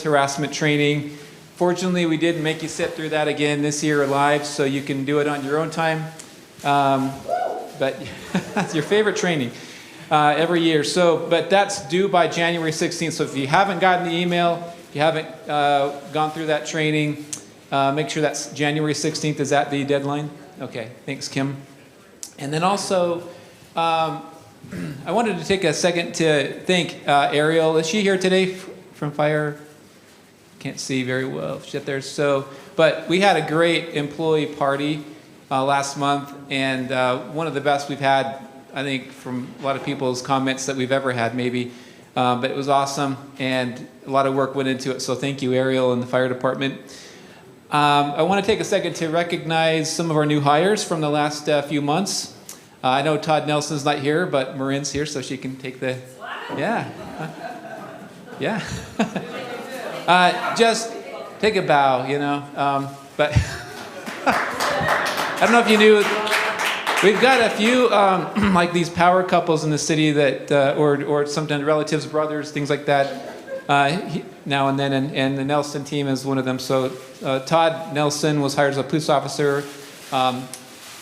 harassment training. Fortunately, we didn't make you sit through that again this year live, so you can do it on your own time. But it's your favorite training every year. But that's due by January 16th. So if you haven't gotten the email, if you haven't gone through that training, make sure that's January 16th. Is that the deadline? Okay, thanks, Kim. And then also, I wanted to take a second to thank Ariel. Is she here today from Fire? Can't see very well. She's up there. But we had a great employee party last month, and one of the best we've had, I think, from a lot of people's comments that we've ever had, maybe. But it was awesome, and a lot of work went into it. So thank you, Ariel, and the fire department. I want to take a second to recognize some of our new hires from the last few months. I know Todd Nelson's not here, but Marin's here, so she can take the. Yeah. Yeah. Just take a bow, you know. But I don't know if you knew, we've got a few like these power couples in the city that, or sometimes relatives, brothers, things like that, now and then. And the Nelson team is one of them. So Todd Nelson was hired as a police officer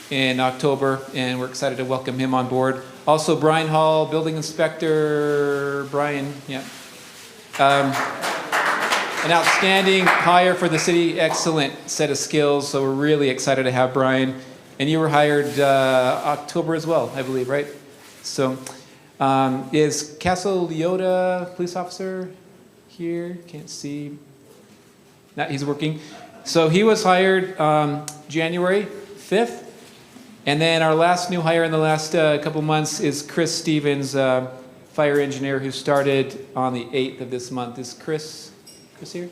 in October, and we're excited to welcome him on board. Also, Brian Hall, building inspector. Brian, yeah. An outstanding hire for the city, excellent set of skills, so we're really excited to have Brian. And you were hired October as well, I believe, right? So is Castle Leota police officer here? Can't see. No, he's working. So he was hired January 5th. And then our last new hire in the last couple months is Chris Stevens, fire engineer, who started on the 8th of this month. Is Chris here?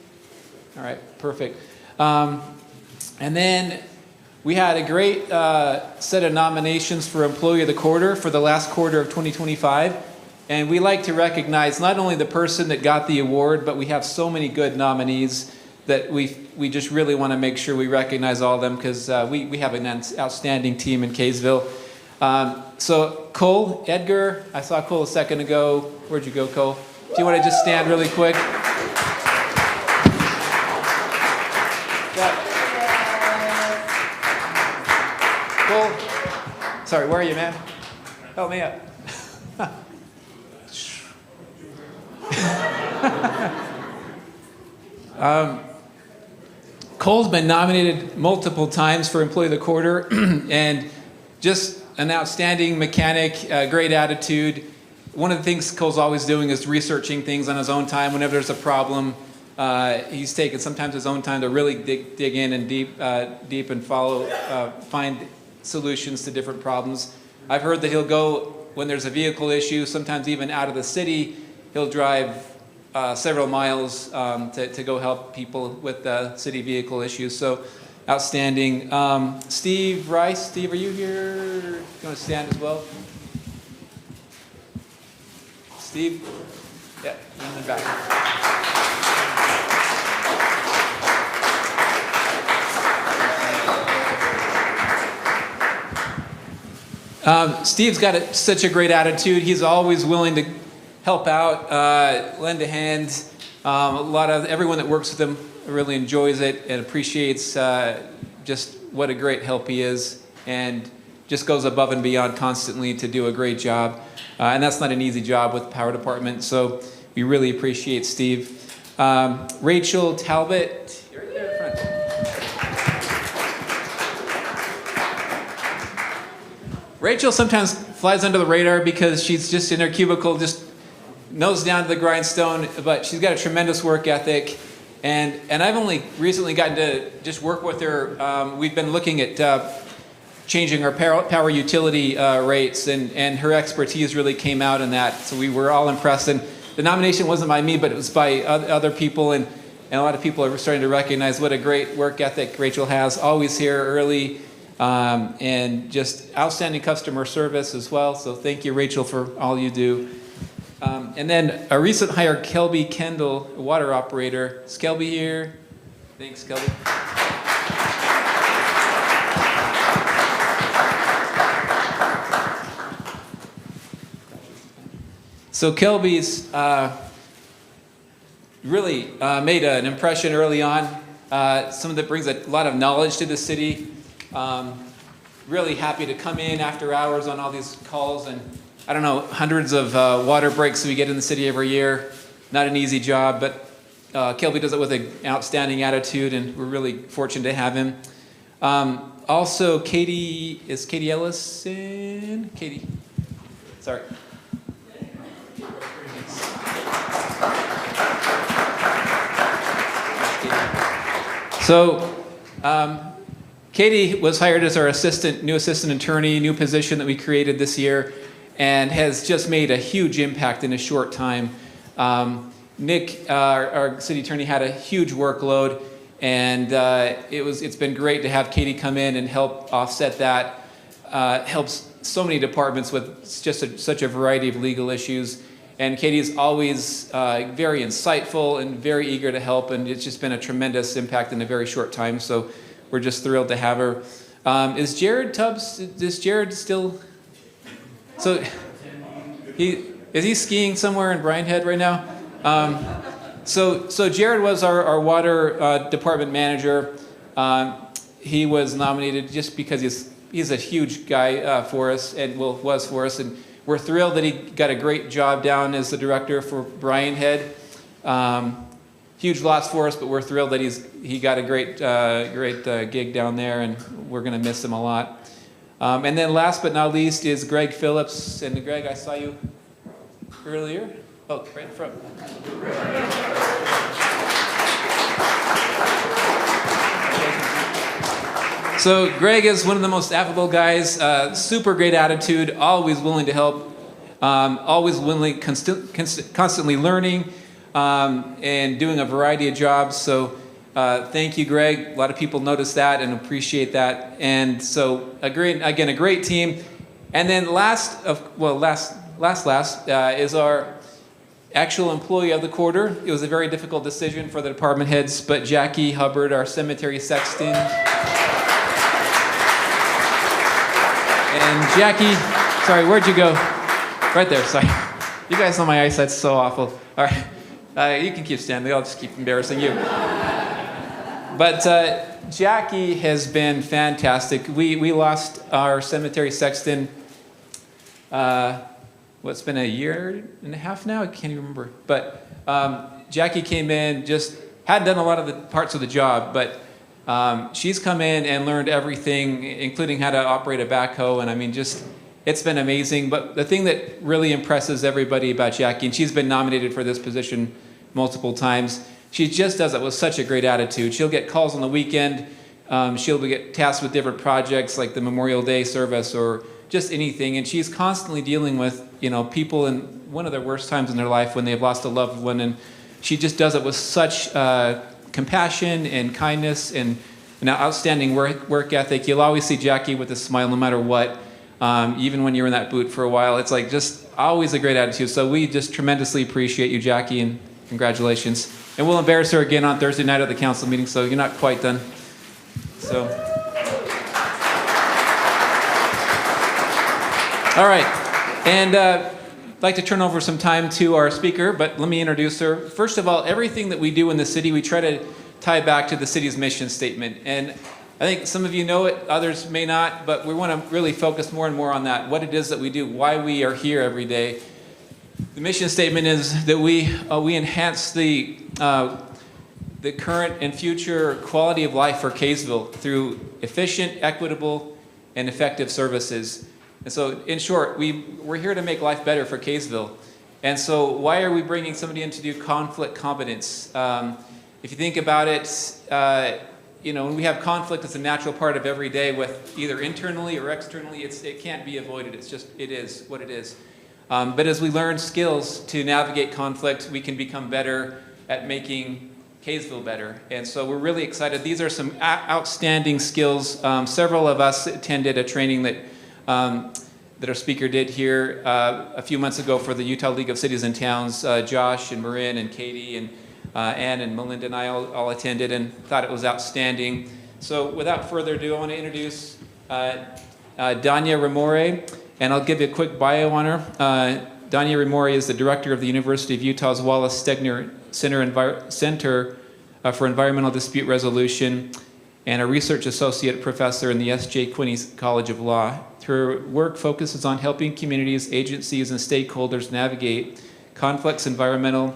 All right, perfect. And then we had a great set of nominations for Employee of the Quarter for the last quarter of 2025. And we like to recognize not only the person that got the award, but we have so many good nominees that we just really want to make sure we recognize all of them, because we have an outstanding team in Kaysville. So Cole, Edgar, I saw Cole a second ago. Where'd you go, Cole? Do you want to just stand really quick? Cole, sorry, where are you, man? Help me up. Cole's been nominated multiple times for Employee of the Quarter, and just an outstanding mechanic, great attitude. One of the things Cole's always doing is researching things on his own time. Whenever there's a problem, he's taken sometimes his own time to really dig in and deep and find solutions to different problems. I've heard that he'll go when there's a vehicle issue, sometimes even out of the city. He'll drive several miles to go help people with city vehicle issues. So outstanding. Steve Rice, Steve, are you here? You want to stand as well? Steve? Yeah, in the back. Steve's got such a great attitude. He's always willing to help out, lend a hand. Everyone that works with him really enjoys it and appreciates just what a great help he is, and just goes above and beyond constantly to do a great job. And that's not an easy job with the power department, so we really appreciate Steve. Rachel Talbot, you're right there in front. Rachel sometimes flies under the radar because she's just in her cubicle, just nose down to the grindstone, but she's got a tremendous work ethic. And I've only recently gotten to just work with her. We've been looking at changing our power utility rates, and her expertise really came out in that. So we were all impressed. And the nomination wasn't by me, but it was by other people. And a lot of people are starting to recognize what a great work ethic Rachel has. Always here early, and just outstanding customer service as well. So thank you, Rachel, for all you do. And then a recent hire, Kelby Kendall, water operator. Is Kelby here? Thanks, Kelby. So Kelby's really made an impression early on. Someone that brings a lot of knowledge to the city. Really happy to come in after hours on all these calls, and I don't know, hundreds of water breaks we get in the city every year. Not an easy job, but Kelby does it with an outstanding attitude, and we're really fortunate to have him. Also, Katie Ellison? Katie, sorry. So, Katie was hired as our new assistant attorney, new position that we created this year, and has just made a huge impact in a short time. Nick, our city attorney, had a huge workload, and it's been great to have Katie come in and help offset that. Helps so many departments with such a variety of legal issues. And Katie is always very insightful and very eager to help, and it's just been a tremendous impact in a very short time. So we're just thrilled to have her. Is Jared still? So is he skiing somewhere in Bryan Head right now? So Jared was our water department manager. He was nominated just because he's a huge guy for us, and was for us, and we're thrilled that he got a great job down as the director for Bryan Head. Huge loss for us, but we're thrilled that he got a great gig down there, and we're going to miss him a lot. And then last but not least is Greg Phillips. And Greg, I saw you earlier. Oh, right in front. So Greg is one of the most affable guys, super great attitude, always willing to help, always willing, constantly learning, and doing a variety of jobs. So thank you, Greg. A lot of people notice that and appreciate that. And so a great team. And then last is our actual employee of the quarter. It was a very difficult decision for the department heads, but Jackie Hubbard, our cemetery sexton. And Jackie, sorry, where'd you go? Right there, sorry. You guys know my eyesight's so awful. All right, you can keep standing. I'll just keep embarrassing you. But Jackie has been fantastic. We lost our cemetery sexton, what's been a year and a half now? I can't even remember. But Jackie came in, just hadn't done a lot of the parts of the job, but she's come in and learned everything, including how to operate a backhoe, and I mean, it's been amazing. But the thing that really impresses everybody about Jackie, and she's been nominated for this position multiple times, she just does it with such a great attitude. She'll get calls on the weekend, she'll get tasked with different projects like the Memorial Day service or just anything, and she's constantly dealing with, people in one of their worst times in their life when they've lost a loved one, and she just does it with such compassion and kindness and an outstanding work ethic. You'll always see Jackie with a smile no matter what, even when you're in that boot for a while. It's like just always a great attitude. So we just tremendously appreciate you, Jackie, and congratulations. And we'll embarrass her again on Thursday night at the council meeting, so you're not quite done. So, all right. And I'd like to turn over some time to our speaker, but let me introduce her. First of all, everything that we do in the city, we try to tie back to the city's mission statement. And I think some of you know it, others may not, but we want to really focus more and more on that, what it is that we do, why we are here every day. The mission statement is that we enhance the current and future quality of life for Kaysville through efficient, equitable, and effective services. And so, in short, we're here to make life better for Kaysville. And so why are we bringing somebody in to do conflict competence? If you think about it, when we have conflict, it's a natural part of every day with either internally or externally. It can't be avoided. It is what it is. But as we learn skills to navigate conflict, we can become better at making Kaysville better. And so we're really excited. These are some outstanding skills. Several of us attended a training that our speaker did here a few months ago for the Utah League of Cities and Towns. Josh and Marin and Katie and Ann and Melinda and I all attended and thought it was outstanding. So without further ado, I want to introduce Danya Ramore, and I'll give you a quick bio on her. Danya Ramore is the director of the University of Utah's Wallace Center for Environmental Dispute Resolution, and a research associate professor in the S.J. Quinney College of Law. Her work focuses on helping communities, agencies, and stakeholders navigate complex environmental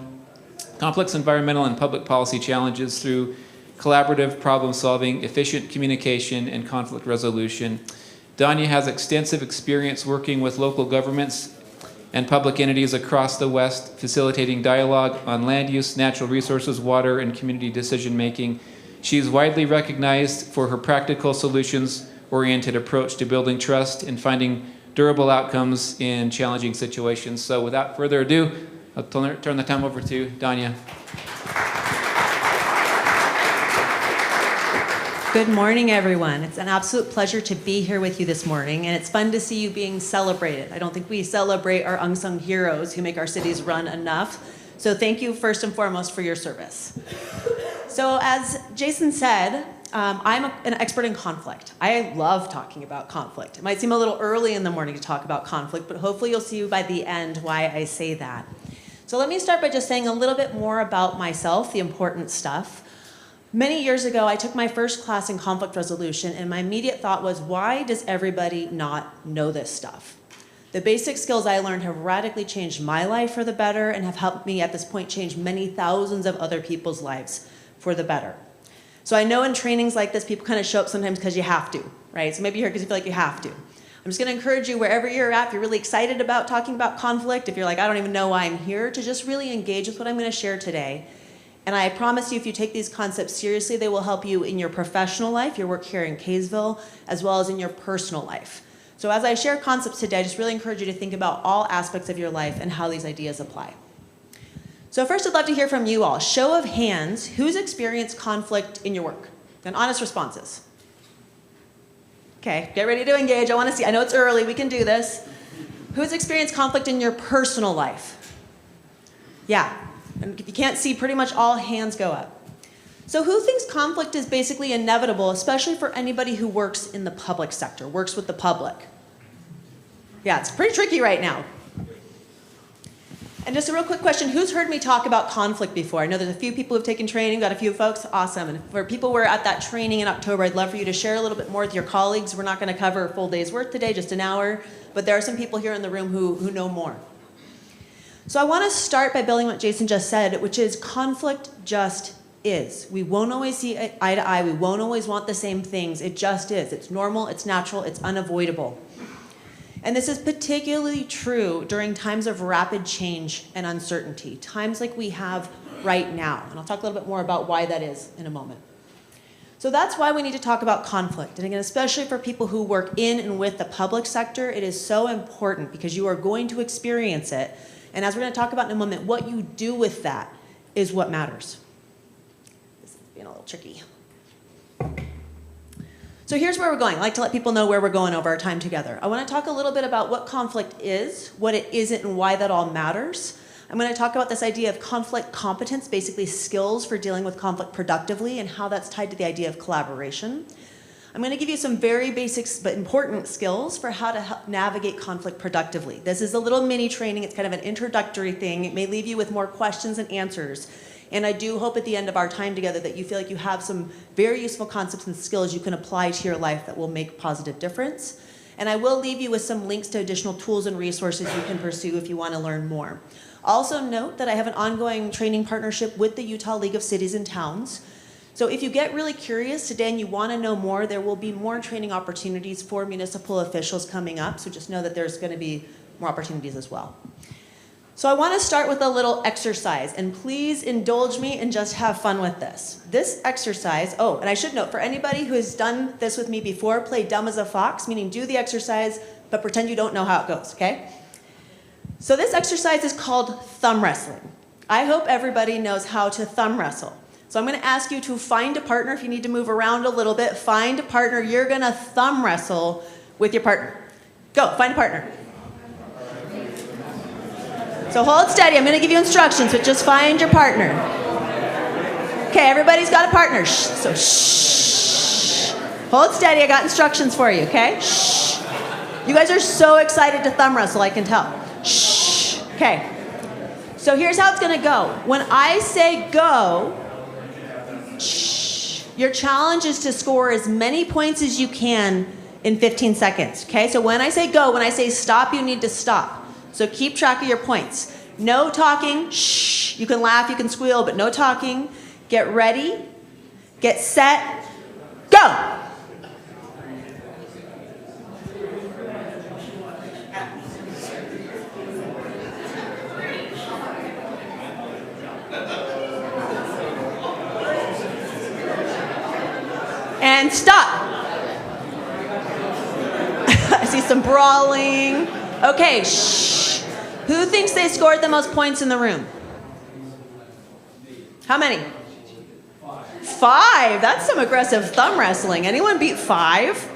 and public policy challenges through collaborative problem solving, efficient communication, and conflict resolution. Danya has extensive experience working with local governments and public entities across the West, facilitating dialogue on land use, natural resources, water, and community decision making. She is widely recognized for her practical solutions-oriented approach to building trust and finding durable outcomes in challenging situations. So without further ado, I'll turn the time over to Danya. Good morning, everyone. It's an absolute pleasure to be here with you this morning, and it's fun to see you being celebrated. I don't think we celebrate our unsung heroes who make our cities run enough. So thank you first and foremost for your service. So as Jason said, I'm an expert in conflict. I love talking about conflict. It might seem a little early in the morning to talk about conflict, but hopefully you'll see by the end why I say that. So let me start by just saying a little bit more about myself, the important stuff. Many years ago, I took my first class in conflict resolution, and my immediate thought was, why does everybody not know this stuff? The basic skills I learned have radically changed my life for the better and have helped me at this point change many thousands of other people's lives for the better. So I know in trainings like this, people kind of show up sometimes because you have to, right? So maybe you're here because you feel like you have to. I'm just going to encourage you, wherever you're at, if you're really excited about talking about conflict, if you're like, I don't even know why I'm here, to just really engage with what I'm going to share today. And I promise you, if you take these concepts seriously, they will help you in your professional life, your work here in Kaysville, as well as in your personal life. So as I share concepts today, I just really encourage you to think about all aspects of your life and how these ideas apply. So first, I'd love to hear from you all. Show of hands, who's experienced conflict in your work? And honest responses. Okay, get ready to engage. I want to see. I know it's early. We can do this. Who's experienced conflict in your personal life? Yeah. And if you can't see, pretty much all hands go up. So who thinks conflict is basically inevitable, especially for anybody who works in the public sector, works with the public? Yeah, it's pretty tricky right now. And just a real quick question, who's heard me talk about conflict before? I know there's a few people who've taken training, got a few folks, awesome. And for people who were at that training in October, I'd love for you to share a little bit more with your colleagues. We're not gonna cover a full day's worth today, just an hour, but there are some people here in the room who know more. So I wanna start by building what Jason just said, which is conflict just is. We won't always see eye to eye, we won't always want the same things, it just is. It's normal, it's natural, it's unavoidable. And this is particularly true during times of rapid change and uncertainty, times like we have right now. And I'll talk a little bit more about why that is in a moment. So that's why we need to talk about conflict. And again, especially for people who work in and with the public sector, it is so important because you are going to experience it. And as we're going to talk about in a moment, what you do with that is what matters. This is being a little tricky. So here's where we're going. I like to let people know where we're going over our time together. I want to talk a little bit about what conflict is, what it isn't, and why that all matters. I'm going to talk about this idea of conflict competence, basically skills for dealing with conflict productively, and how that's tied to the idea of collaboration. I'm going to give you some very basic but important skills for how to help navigate conflict productively. This is a little mini training. It's kind of an introductory thing. It may leave you with more questions and answers. And I do hope at the end of our time together that you feel like you have some very useful concepts and skills you can apply to your life that will make a positive difference. And I will leave you with some links to additional tools and resources you can pursue if you want to learn more. Also note that I have an ongoing training partnership with the Utah League of Cities and Towns. So if you get really curious today and you want to know more, there will be more training opportunities for municipal officials coming up. So just know that there's going to be more opportunities as well. So I want to start with a little exercise, and please indulge me and just have fun with this. This exercise, oh, and I should note, for anybody who has done this with me before, play dumb as a fox, meaning do the exercise, but pretend you don't know how it goes, okay? So this exercise is called thumb wrestling. I hope everybody knows how to thumb wrestle. So I'm going to ask you to find a partner. If you need to move around a little bit, find a partner. You're going to thumb wrestle with your partner. Go, find a partner. So hold steady. I'm going to give you instructions, but just find your partner. Okay, everybody's got a partner. So shh. Hold steady. I got instructions for you, okay? Shh. You guys are so excited to thumb wrestle, I can tell. Shh. Okay. So here's how it's gonna go. When I say go, shh, your challenge is to score as many points as you can in 15 seconds, okay? So when I say go, when I say stop, you need to stop. So keep track of your points. No talking, shh. You can laugh, you can squeal, but no talking. Get ready, get set, go! And stop. I see some brawling. Okay, shh. Who thinks they scored the most points in the room? How many? 5. That's some aggressive thumb wrestling. Anyone beat 5?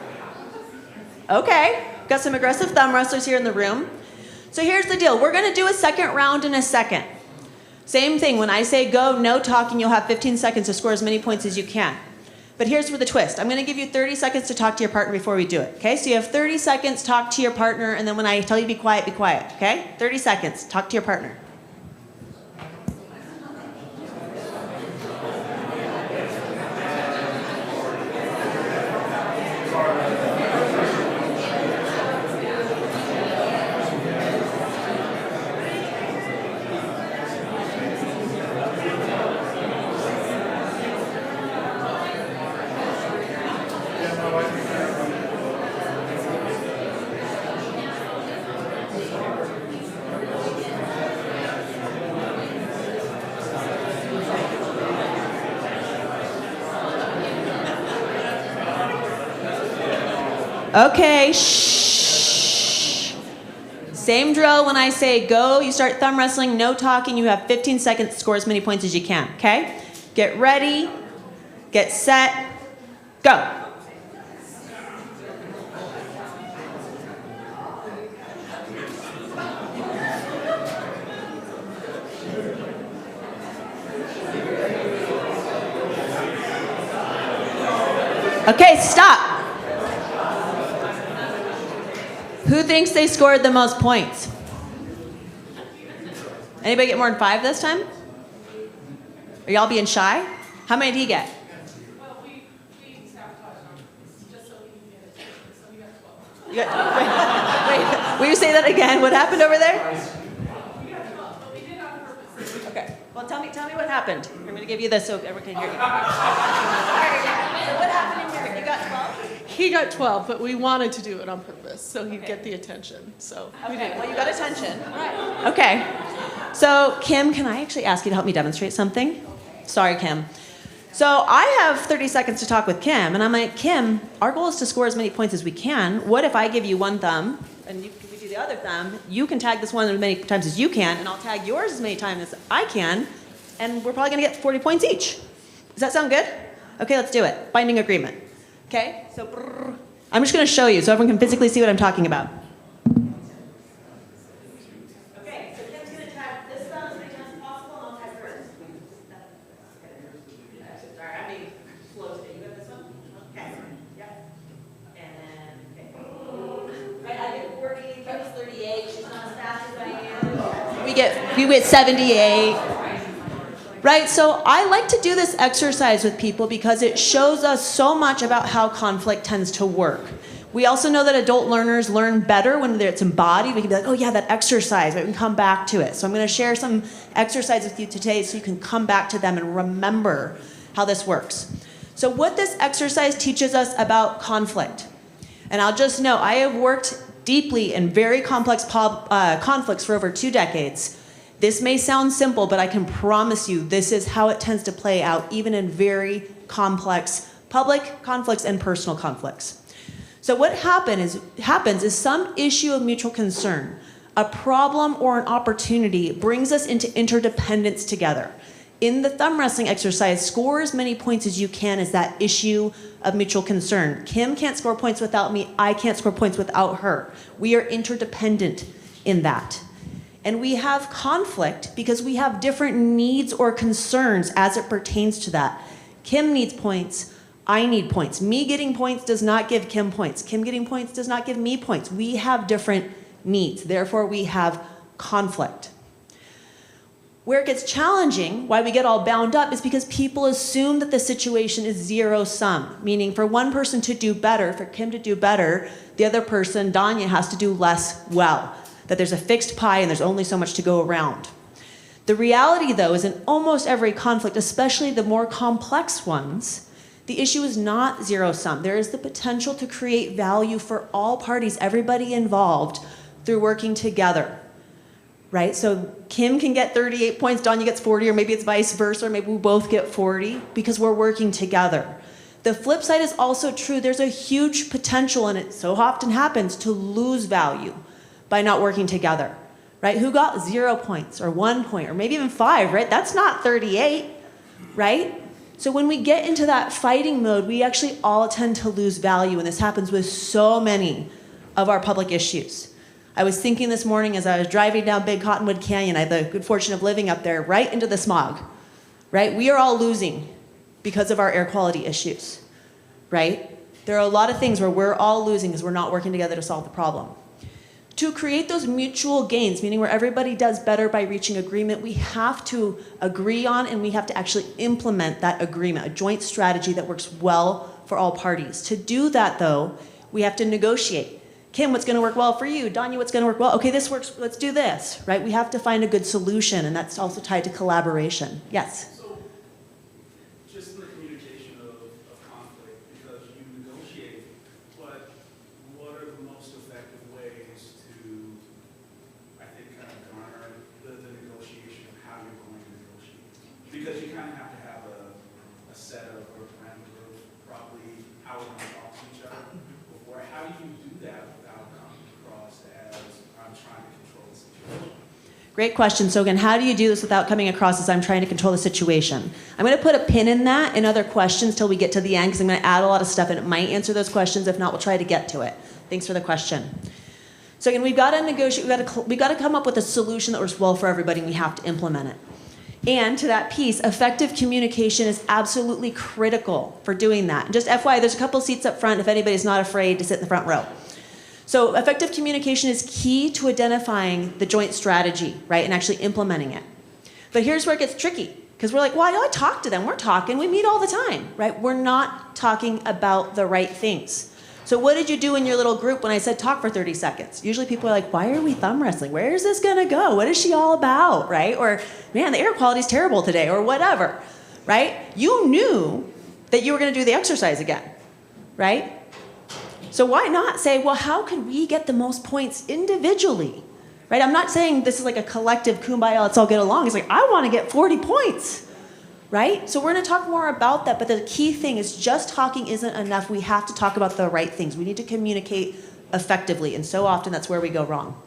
Okay, got some aggressive thumb wrestlers here in the room. So here's the deal. We're going to do a second round in a second. Same thing. When I say go, no talking, you'll have 15 seconds to score as many points as you can. But here's where the twist. I'm going to give you 30 seconds to talk to your partner before we do it. Okay? So you have 30 seconds, talk to your partner, and then when I tell you be quiet, okay? 30 seconds, talk to your partner. Okay, shh. Same drill. When I say go, you start thumb wrestling, no talking. You have 15 seconds to score as many points as you can, okay? Get ready, get set, go. Okay, stop. Who thinks they scored the most points? Anybody get more than 5 this time? Are y'all being shy? How many did he get? Well, we sabotaged him just so we can get it. So we got 12. You got, wait, will you say that again? What happened over there? We got 12, but we did it on purpose. Okay. Well, tell me what happened. I'm going to give you this so everyone can hear you. All right. So what happened in here? You got 12? He got 12, but we wanted to do it on purpose so he'd get the attention. So we Okay. did. Well, you got attention. Okay. So, Kim, can I actually ask you to help me demonstrate something? Sorry, Kim. So I have 30 seconds to talk with Kim, and I'm like, Kim, our goal is to score as many points as we can. What if I give you one thumb, and you give you the other thumb? You can tag this one as many times as you can, and I'll tag yours as many times as I can, and we're probably going to get 40 points each. Does that sound good? Okay, let's do it. Binding agreement. Okay, so I'm just going to show you so everyone can physically see what I'm talking about. Okay, so Kim's going to tag this thumb as many times as possible, and I'll tag hers. Sorry, I'm being slow today. You got this one? Okay. Yep. And then, okay. Right, I get 40, Kim's 38. She's not as fast as I am. We get 78. Right, so I like to do this exercise with people because it shows us so much about how conflict tends to work. We also know that adult learners learn better when it's embodied. We can be like, oh yeah, that exercise, we can come back to it. So I'm going to share some exercises with you today so you can come back to them and remember how this works. So what this exercise teaches us about conflict, and I'll just note, I have worked deeply in very complex conflicts for over 2 decades. This may sound simple, but I can promise you this is how it tends to play out, even in very complex public conflicts and personal conflicts. So what happens is some issue of mutual concern, a problem or an opportunity brings us into interdependence together. In the thumb wrestling exercise, score as many points as you can as that issue of mutual concern. Kim can't score points without me. I can't score points without her. We are interdependent in that. And we have conflict because we have different needs or concerns as it pertains to that. Kim needs points. I need points. Me getting points does not give Kim points. Kim getting points does not give me points. We have different needs. Therefore, we have conflict. Where it gets challenging, why we get all bound up, is because people assume that the situation is zero sum, meaning for one person to do better, for Kim to do better, the other person, Danya, has to do less well, that there's a fixed pie and there's only so much to go around. The reality, though, is in almost every conflict, especially the more complex ones, the issue is not zero sum. There is the potential to create value for all parties, everybody involved, through working together. Right? So Kim can get 38 points, Danya gets 40, or maybe it's vice versa, or maybe we both get 40 because we're working together. The flip side is also true. There's a huge potential, and it so often happens, to lose value by not working together. Right? Who got 0 points or 1 point or maybe even 5, right? That's not 38, right? So when we get into that fighting mode, we actually all tend to lose value, and this happens with so many of our public issues. I was thinking this morning as I was driving down Big Cottonwood Canyon, I had the good fortune of living up there, right into the smog, right? We are all losing because of our air quality issues, right? There are a lot of things where we're all losing because we're not working together to solve the problem. To create those mutual gains, meaning where everybody does better by reaching agreement, we have to agree on and we have to actually implement that agreement, a joint strategy that works well for all parties. To do that, though, we have to negotiate. Kim, what's going to work well for you? Danya, what's going to work well? Okay, this works, let's do this, right? We have to find a good solution, and that's also tied to collaboration. Yes? So, just in the communication of conflict, because you negotiate, but what are the most effective ways to, I think, kind of garner the negotiation of how you're going to negotiate? Because you kind of have to have a set of or parameter of probably how we're going to talk to each other before. How do you do that without coming across as I'm trying to control the situation? Great question. So again, how do you do this without coming across as I'm trying to control the situation? I'm going to put a pin in that in other questions till we get to the end, because I'm going to add a lot of stuff and it might answer those questions. If not, we'll try to get to it. Thanks for the question. So again, we've got to negotiate, we've got to come up with a solution that works well for everybody, and we have to implement it. And to that piece, effective communication is absolutely critical for doing that. And just FYI, there's a couple seats up front if anybody's not afraid to sit in the front row. So effective communication is key to identifying the joint strategy, right, and actually implementing it. But here's where it gets tricky, because we're like, well, I talk to them, we're talking, we meet all the time, right? We're not talking about the right things. So what did you do in your little group when I said talk for 30 seconds? Usually people are like, why are we thumb wrestling? Where is this gonna go? What is she all about, right? Or, man, the air quality's terrible today, or whatever, right? You knew that you were gonna do the exercise again, right? So why not say, well, how can we get the most points individually, right? I'm not saying this is like a collective kumbaya, let's all get along. It's like, I wanna get 40 points, right? So we're gonna talk more about that, but the key thing is just talking isn't enough. We have to talk about the right things. We need to communicate effectively, and so often that's where we go wrong.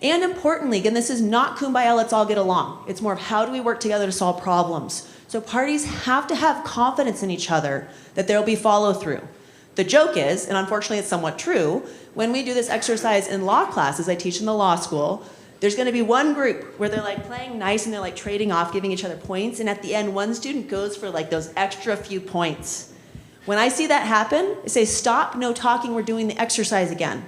And importantly, again, this is not kumbaya, let's all get along. It's more of how do we work together to solve problems. So parties have to have confidence in each other that there'll be follow through. The joke is, and unfortunately it's somewhat true, when we do this exercise in law classes, I teach in the law school, there's gonna be one group where they're like playing nice and they're like trading off, giving each other points, and at the end, one student goes for like those extra few points. When I see that happen, I say, stop, no talking, we're doing the exercise again.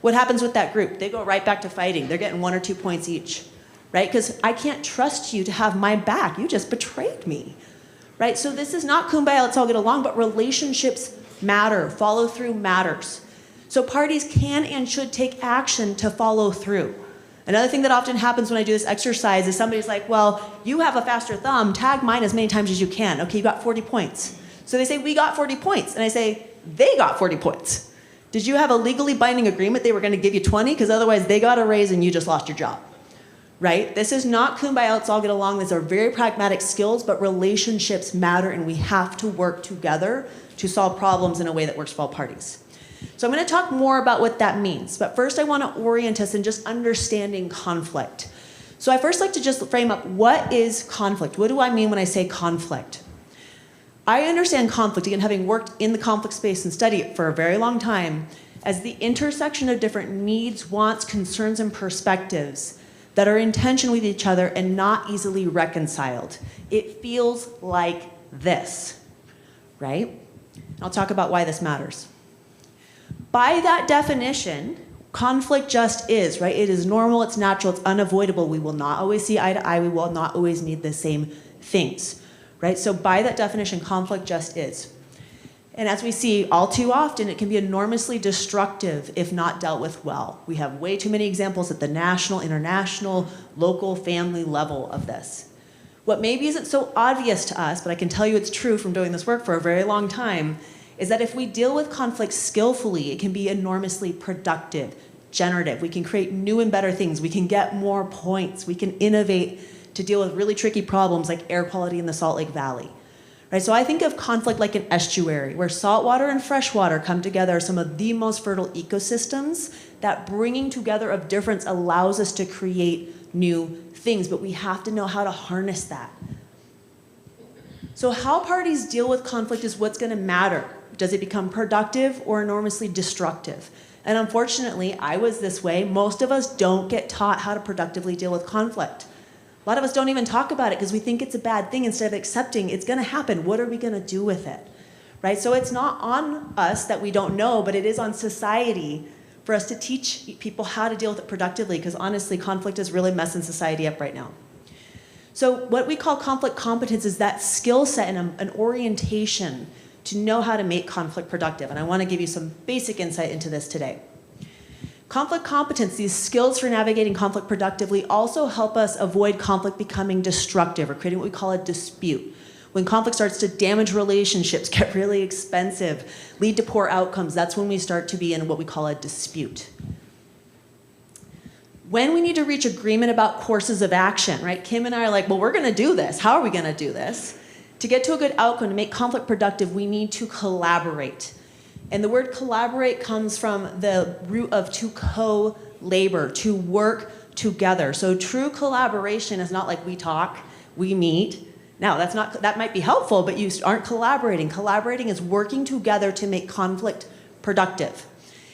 What happens with that group? They go right back to fighting. They're getting 1 or 2 points each, right? Because I can't trust you to have my back. You just betrayed me, right? So this is not kumbaya, let's all get along, but relationships matter. Follow through matters. So parties can and should take action to follow through. Another thing that often happens when I do this exercise is somebody's like, well, you have a faster thumb, tag mine as many times as you can. Okay, you got 40 points. So they say, we got 40 points. And I say, they got 40 points. Did you have a legally binding agreement they were gonna give you 20? Because otherwise they got a raise and you just lost your job, right? This is not kumbaya, let's all get along. These are very pragmatic skills, but relationships matter, and we have to work together to solve problems in a way that works for all parties. So I'm going to talk more about what that means, but first I want to orient us in just understanding conflict. So I first like to just frame up, what is conflict? What do I mean when I say conflict? I understand conflict, again, having worked in the conflict space and studied it for a very long time, as the intersection of different needs, wants, concerns, and perspectives that are in tension with each other and not easily reconciled. It feels like this, right? I'll talk about why this matters. By that definition, Conflict just is, right? It is normal, it's natural, it's unavoidable. We will not always see eye to eye. We will not always need the same things, right? So by that definition, conflict just is. And as we see all too often, it can be enormously destructive if not dealt with well. We have way too many examples at the national, international, local, family level of this. What maybe isn't so obvious to us, but I can tell you it's true from doing this work for a very long time, is that if we deal with conflict skillfully, it can be enormously productive, generative. We can create new and better things. We can get more points. We can innovate to deal with really tricky problems like air quality in the Salt Lake Valley. Right? So I think of conflict like an estuary, where saltwater and freshwater come together, some of the most fertile ecosystems that bringing together of difference allows us to create new things, but we have to know how to harness that. So how parties deal with conflict is what's going to matter. Does it become productive or enormously destructive? And unfortunately, I was this way. Most of us don't get taught how to productively deal with conflict. A lot of us don't even talk about it because we think it's a bad thing instead of accepting it's going to happen. What are we going to do with it? Right? So it's not on us that we don't know, but it is on society for us to teach people how to deal with it productively, because honestly, conflict is really messing society up right now. So what we call conflict competence is that skill set and an orientation to know how to make conflict productive. And I want to give you some basic insight into this today. Conflict competence, these skills for navigating conflict productively, also help us avoid conflict becoming destructive or creating what we call a dispute. When conflict starts to damage relationships, get really expensive, lead to poor outcomes, that's when we start to be in what we call a dispute. When we need to reach agreement about courses of action, right? Kim and I are like, well, we're going to do this. How are we going to do this? To get to a good outcome, to make conflict productive, we need to collaborate. And the word collaborate comes from the root of to co-labor, to work together. So true collaboration is not like we talk, we meet. Now, that might be helpful, but you aren't collaborating. Collaborating is working together to make conflict productive.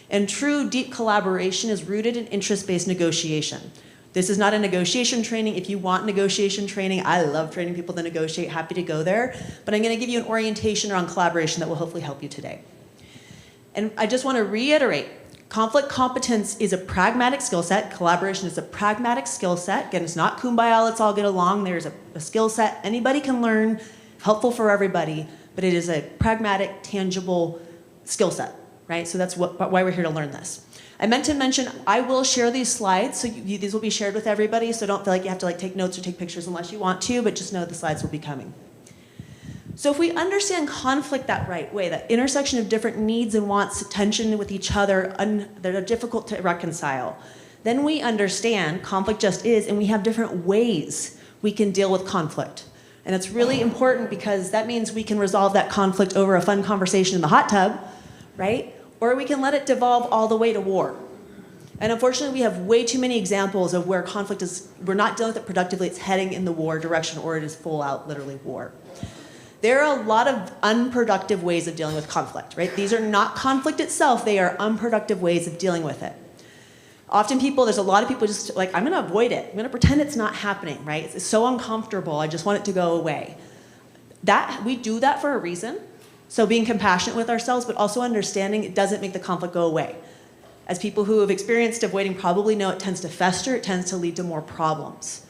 And true deep collaboration is rooted in interest-based negotiation. This is not a negotiation training. If you want negotiation training, I love training people to negotiate, happy to go there. But I'm going to give you an orientation around collaboration that will hopefully help you today. And I just want to reiterate, conflict competence is a pragmatic skill set. Collaboration is a pragmatic skill set. Again, it's not kumbaya, let's all get along. There's a skill set anybody can learn, helpful for everybody, but it is a pragmatic, tangible skill set, right? So that's why we're here to learn this. I meant to mention, I will share these slides, so these will be shared with everybody, so don't feel like you have to take notes or take pictures unless you want to, but just know the slides will be coming. So if we understand conflict that right way, that intersection of different needs and wants, tension with each other, that are difficult to reconcile, then we understand conflict just is, and we have different ways we can deal with conflict. And it's really important because that means we can resolve that conflict over a fun conversation in the hot tub, right? Or we can let it devolve all the way to war. And unfortunately, we have way too many examples of where conflict is, we're not dealing with it productively, it's heading in the war direction, or it is full out, literally war. There are a lot of unproductive ways of dealing with conflict, right? These are not conflict itself, they are unproductive ways of dealing with it. Often there's a lot of people just like, I'm gonna avoid it. I'm gonna pretend it's not happening, right? It's so uncomfortable, I just want it to go away. We do that for a reason. So being compassionate with ourselves, but also understanding it doesn't make the conflict go away. As people who have experienced avoiding probably know, it tends to fester, it tends to lead to more problems.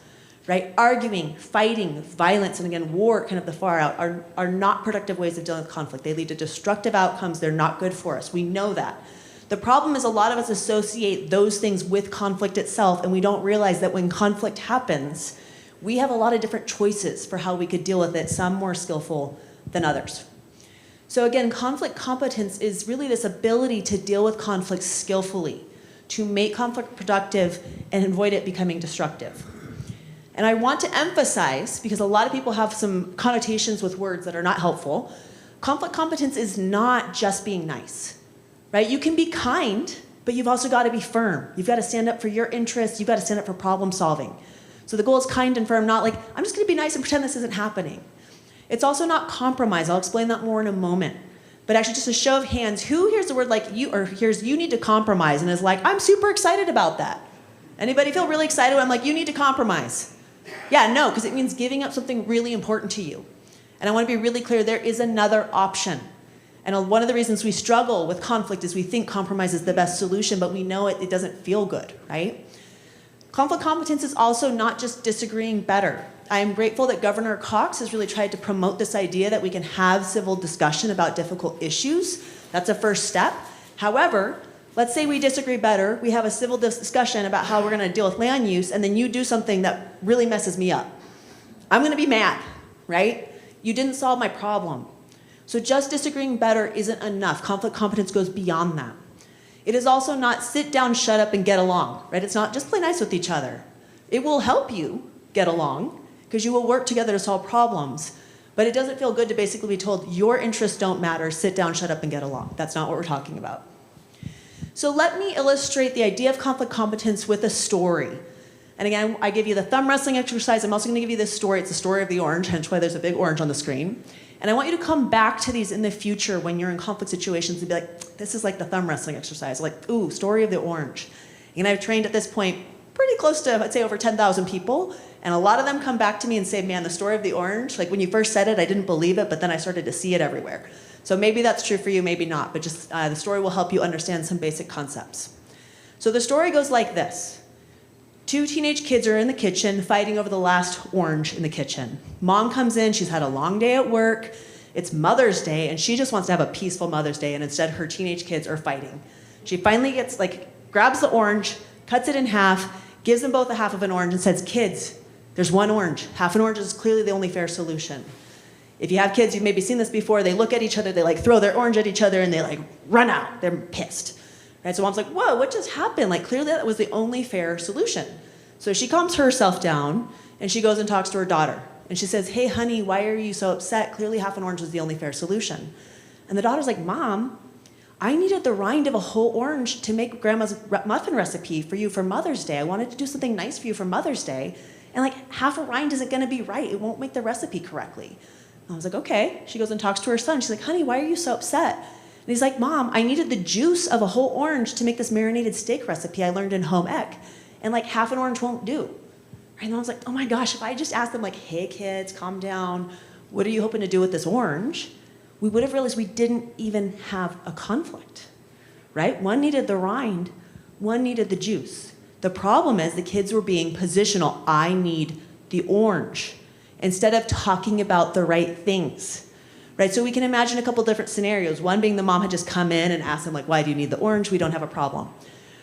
Right? Arguing, fighting, violence, and again, war, kind of the far out, are not productive ways of dealing with conflict. They lead to destructive outcomes. They're not good for us. We know that. The problem is a lot of us associate those things with conflict itself, and we don't realize that when conflict happens, we have a lot of different choices for how we could deal with it, some more skillful than others. So again, conflict competence is really this ability to deal with conflict skillfully, to make conflict productive and avoid it becoming destructive. And I want to emphasize, because a lot of people have some connotations with words that are not helpful, conflict competence is not just being nice, right? You can be kind, but you've also got to be firm. You've got to stand up for your interests. You've got to stand up for problem solving. So the goal is kind and firm, not like, I'm just going to be nice and pretend this isn't happening. It's also not compromise. I'll explain that more in a moment. But actually just a show of hands, who hears the word like you, or hears you need to compromise and is like, I'm super excited about that. Anybody feel really excited when I'm like, you need to compromise? Yeah, no, because it means giving up something really important to you. And I want to be really clear, there is another option. And one of the reasons we struggle with conflict is we think compromise is the best solution, but we know it doesn't feel good, right? Conflict competence is also not just disagreeing better. I am grateful that Governor Cox has really tried to promote this idea that we can have civil discussion about difficult issues. That's a first step. However, let's say we disagree better, we have a civil discussion about how we're going to deal with land use, and then you do something that really messes me up. I'm going to be mad, right? You didn't solve my problem. So just disagreeing better isn't enough. Conflict competence goes beyond that. It is also not sit down, shut up, and get along, right? It's not just play nice with each other. It will help you get along because you will work together to solve problems. But it doesn't feel good to basically be told your interests don't matter, sit down, shut up, and get along. That's not what we're talking about. So let me illustrate the idea of conflict competence with a story. And again, I give you the thumb wrestling exercise. I'm also going to give you this story. It's the story of the orange, hence why there's a big orange on the screen. And I want you to come back to these in the future when you're in conflict situations and be like, this is like the thumb wrestling exercise. Like, ooh, story of the orange. And I've trained at this point pretty close to, I'd say, over 10,000 people. And a lot of them come back to me and say, man, the story of the orange, like when you first said it, I didn't believe it, but then I started to see it everywhere. So maybe that's true for you, maybe not. But just the story will help you understand some basic concepts. So the story goes like this. 2 teenage kids are in the kitchen fighting over the last orange in the kitchen. Mom comes in, she's had a long day at work, it's Mother's Day, and she just wants to have a peaceful Mother's Day, and instead her teenage kids are fighting. She finally grabs the orange, cuts it in half, gives them both a half of an orange, and says, kids, there's one orange. Half an orange is clearly the only fair solution. If you have kids, you've maybe seen this before, they look at each other, they throw their orange at each other, and they run out. They're pissed. Right? So mom's like, whoa, what just happened? Clearly that was the only fair solution. So she calms herself down, and she goes and talks to her daughter. And she says, hey, honey, why are you so upset? Clearly half an orange was the only fair solution. And the daughter's like, Mom, I needed the rind of a whole orange to make Grandma's muffin recipe for you for Mother's Day. I wanted to do something nice for you for Mother's Day. And half a rind isn't going to be right. It won't make the recipe correctly. And I was like, okay. She goes and talks to her son. She's like, honey, why are you so upset? And he's like, Mom, I needed the juice of a whole orange to make this marinated steak recipe I learned in home ec. And half an orange won't do. And I was like, oh my gosh, if I just asked them hey kids, calm down. What are you hoping to do with this orange? We would have realized we didn't even have a conflict, right? One needed the rind, one needed the juice. The problem is the kids were being positional. I need the orange, instead of talking about the right things, right? So we can imagine a couple different scenarios. One being the mom had just come in and asked them why do you need the orange? We don't have a problem.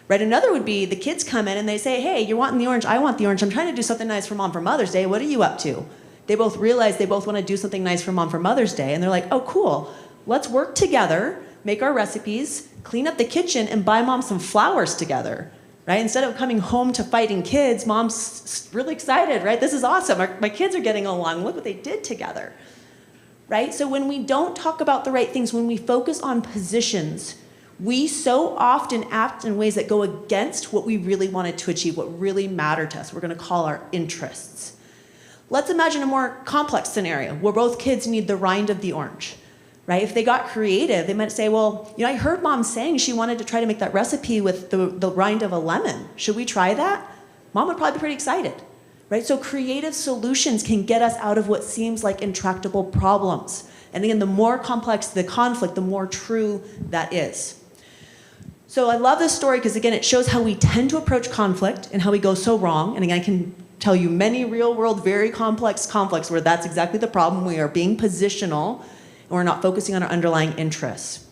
Right, another would be the kids come in and they say, hey, you're wanting the orange, I want the orange. I'm trying to do something nice for Mom for Mother's Day. What are you up to? They both realize they both want to do something nice for Mom for Mother's Day. And they're like, oh, cool. Let's work together, make our recipes, clean up the kitchen, and buy Mom some flowers together. Right? Instead of coming home to fighting kids, Mom's really excited, right? This is awesome. My kids are getting along. Look what they did together. Right? So when we don't talk about the right things, when we focus on positions, we so often act in ways that go against what we really wanted to achieve, what really mattered to us. We're going to call our interests. Let's imagine a more complex scenario where both kids need the rind of the orange, right? If they got creative, they might say, well, I heard Mom saying she wanted to try to make that recipe with the rind of a lemon. Should we try that? Mom would probably be pretty excited, right? So creative solutions can get us out of what seems like intractable problems. And again, the more complex the conflict, the more true that is. So I love this story because, again, it shows how we tend to approach conflict and how we go so wrong. And again, I can tell you many real-world, very complex conflicts where that's exactly the problem. We are being positional, and we're not focusing on our underlying interests.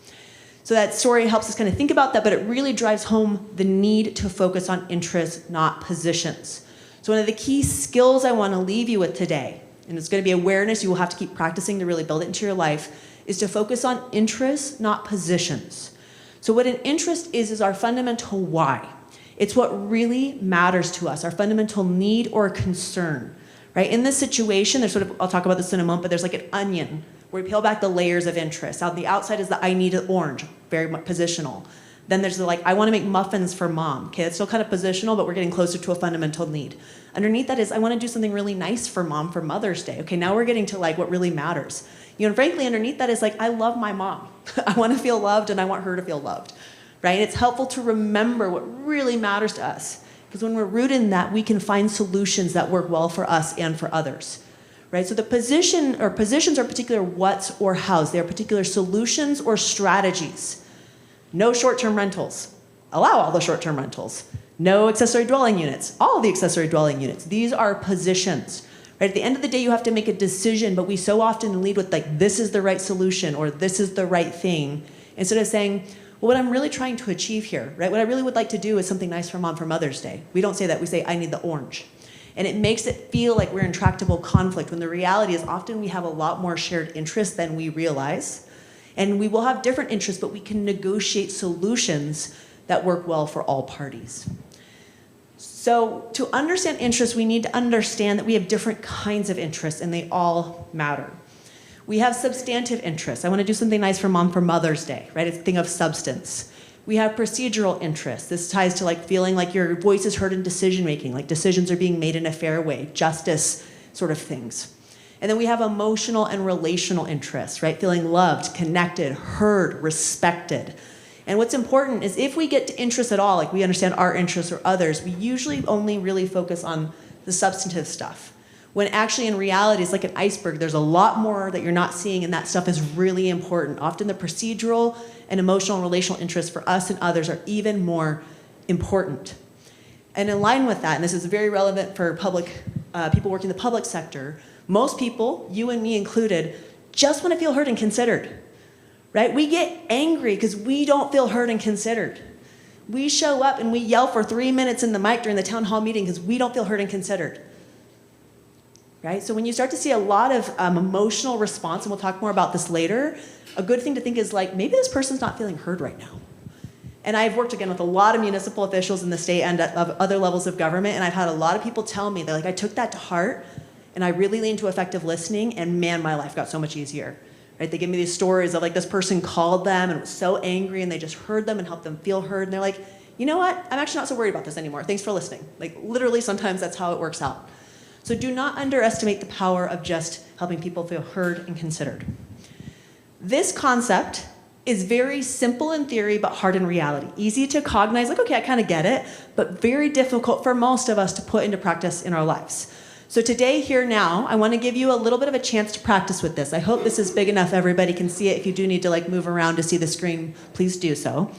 So that story helps us kind of think about that, but it really drives home the need to focus on interests, not positions. So one of the key skills I want to leave you with today, and it's going to be awareness, you will have to keep practicing to really build it into your life, is to focus on interests, not positions. So what an interest is our fundamental why. It's what really matters to us, our fundamental need or concern, right? In this situation, there's I'll talk about this in a moment, but there's an onion where we peel back the layers of interest. On the outside is the I need an orange, very positional. Then there's I want to make muffins for Mom. Okay, that's still kind of positional, but we're getting closer to a fundamental need. Underneath that is I want to do something really nice for Mom for Mother's Day. Okay, now we're getting to what really matters. And frankly, underneath that is I love my mom. I want to feel loved and I want her to feel loved, right? It's helpful to remember what really matters to us because when we're rooted in that, we can find solutions that work well for us and for others, right? So the positions are particular what's or how's. They are particular solutions or strategies. No short-term rentals. Allow all the short-term rentals. No accessory dwelling units. All the accessory dwelling units. These are positions. Right? At the end of the day, you have to make a decision, but we so often lead with like, this is the right solution or this is the right thing, instead of saying, well, what I'm really trying to achieve here, right? What I really would like to do is something nice for Mom for Mother's Day. We don't say that, we say, I need the orange. And it makes it feel like we're in tractable conflict, when the reality is often we have a lot more shared interests than we realize. And we will have different interests, but we can negotiate solutions that work well for all parties. So to understand interests, we need to understand that we have different kinds of interests and they all matter. We have substantive interests. I want to do something nice for Mom for Mother's Day, right? It's a thing of substance. We have procedural interests. This ties to like feeling like your voice is heard in decision making, like decisions are being made in a fair way, justice sort of things. And then we have emotional and relational interests, right? Feeling loved, connected, heard, respected. And what's important is if we get to interests at all, like we understand our interests or others, we usually only really focus on the substantive stuff. When actually in reality, it's like an iceberg. There's a lot more that you're not seeing, and that stuff is really important. Often the procedural and emotional and relational interests for us and others are even more important. And in line with that, and this is very relevant for people working in the public sector, most people, you and me included, just want to feel heard and considered. Right? We get angry because we don't feel heard and considered. We show up and we yell for 3 minutes in the mic during the town hall meeting because we don't feel heard and considered. Right? So when you start to see a lot of emotional response, and we'll talk more about this later, a good thing to think is like, maybe this person's not feeling heard right now. And I've worked again with a lot of municipal officials in the state and of other levels of government, and I've had a lot of people tell me, they're like, I took that to heart and I really leaned to effective listening, and man, my life got so much easier. Right? They give me these stories of like this person called them and was so angry, and they just heard them and helped them feel heard. And they're like, you know what? I'm actually not so worried about this anymore. Thanks for listening. Like literally sometimes that's how it works out. So do not underestimate the power of just helping people feel heard and considered. This concept is very simple in theory, but hard in reality. Easy to cognize, like, okay, I kind of get it, but very difficult for most of us to put into practice in our lives. So today, here now, I want to give you a little bit of a chance to practice with this. I hope this is big enough everybody can see it. If you do need to like move around to see the screen, please do so.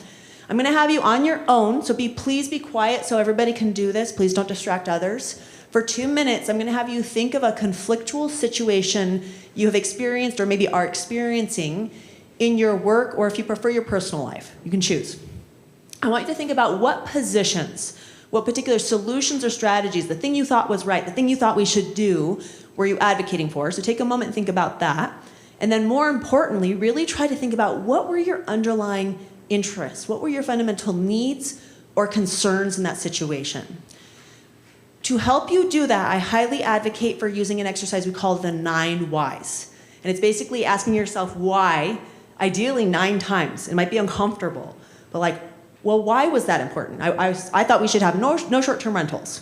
I'm going to have you on your own, so please be quiet so everybody can do this. Please don't distract others. For 2 minutes, I'm going to have you think of a conflictual situation you have experienced or maybe are experiencing in your work, or if you prefer, your personal life. You can choose. I want you to think about what positions, what particular solutions or strategies, the thing you thought was right, the thing you thought we should do, were you advocating for? So take a moment and think about that. And then more importantly, really try to think about what were your underlying interests? What were your fundamental needs or concerns in that situation? To help you do that, I highly advocate for using an exercise we call the 9 whys. And it's basically asking yourself why, ideally 9 times. It might be uncomfortable, but like, well, why was that important? I thought we should have no short-term rentals.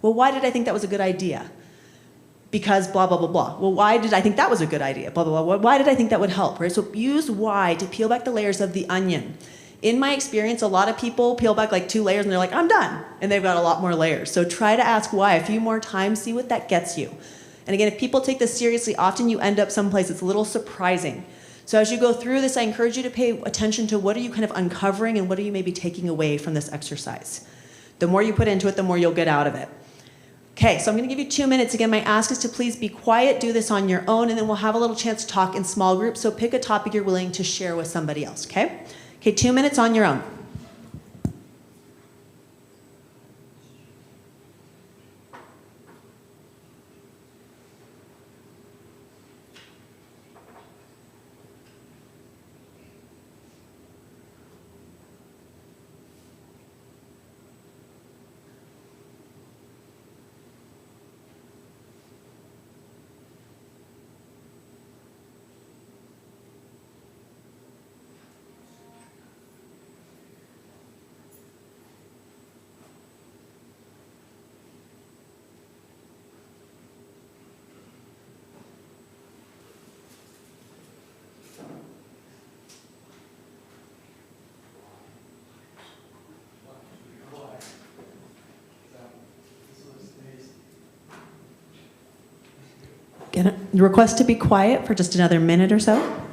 Well, why did I think that was a good idea? Because blah, blah, blah, blah. Well, why did I think that was a good idea? Blah, blah, blah. Why did I think that would help, right? So use why to peel back the layers of the onion. In my experience, a lot of people peel back like 2 layers and they're like, I'm done. And they've got a lot more layers. So try to ask why a few more times, see what that gets you. And again, if people take this seriously, often you end up someplace that's a little surprising. So as you go through this, I encourage you to pay attention to what are you kind of uncovering and what are you maybe taking away from this exercise. The more you put into it, the more you'll get out of it. Okay, so I'm going to give you 2 minutes. Again, my ask is to please be quiet, do this on your own, and then we'll have a little chance to talk in small groups. So pick a topic you're willing to share with somebody else, okay? Okay, 2 minutes on your own. Gonna request to be quiet for just another minute or so.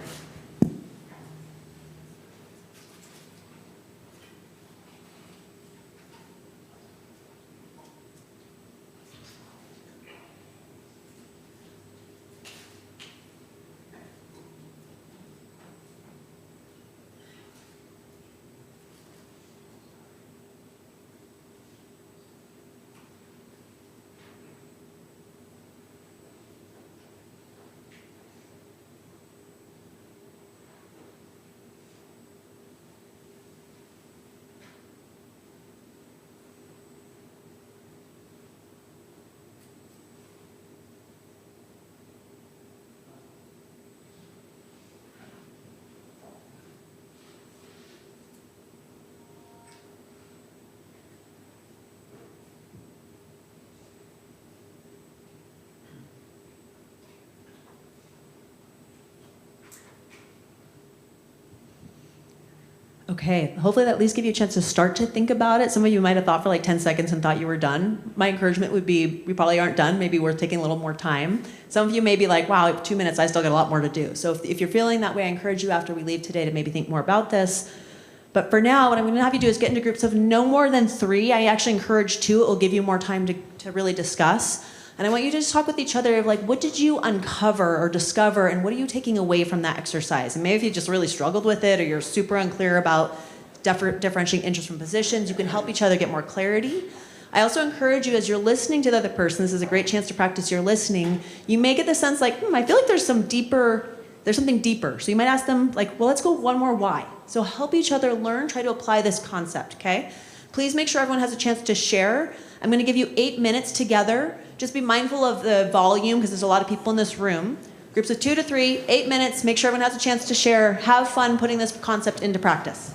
Okay, hopefully that at least give you a chance to start to think about it. Some of you might have thought for like 10 seconds and thought you were done. My encouragement would be, we probably aren't done. Maybe we're taking a little more time. Some of you may be like, wow, 2 minutes, I still got a lot more to do. So if you're feeling that way, I encourage you after we leave today to maybe think more about this. But for now, what I'm gonna have you do is get into groups of no more than 3. I actually encourage 2. It will give you more time to really discuss. And I want you to just talk with each other of like, what did you uncover or discover, and what are you taking away from that exercise? And maybe if you just really struggled with it, or you're super unclear about differentiating interest from positions, you can help each other get more clarity. I also encourage you, as you're listening to the other person, this is a great chance to practice your listening, you may get the sense like, I feel like there's something deeper. So you might ask them like, well, let's go one more why. So help each other learn, try to apply this concept, okay? Please make sure everyone has a chance to share. I'm gonna give you 8 minutes together. Just be mindful of the volume because there's a lot of people in this room. Groups of 2 to 3, 8 minutes, make sure everyone has a chance to share. Have fun putting this concept into practice.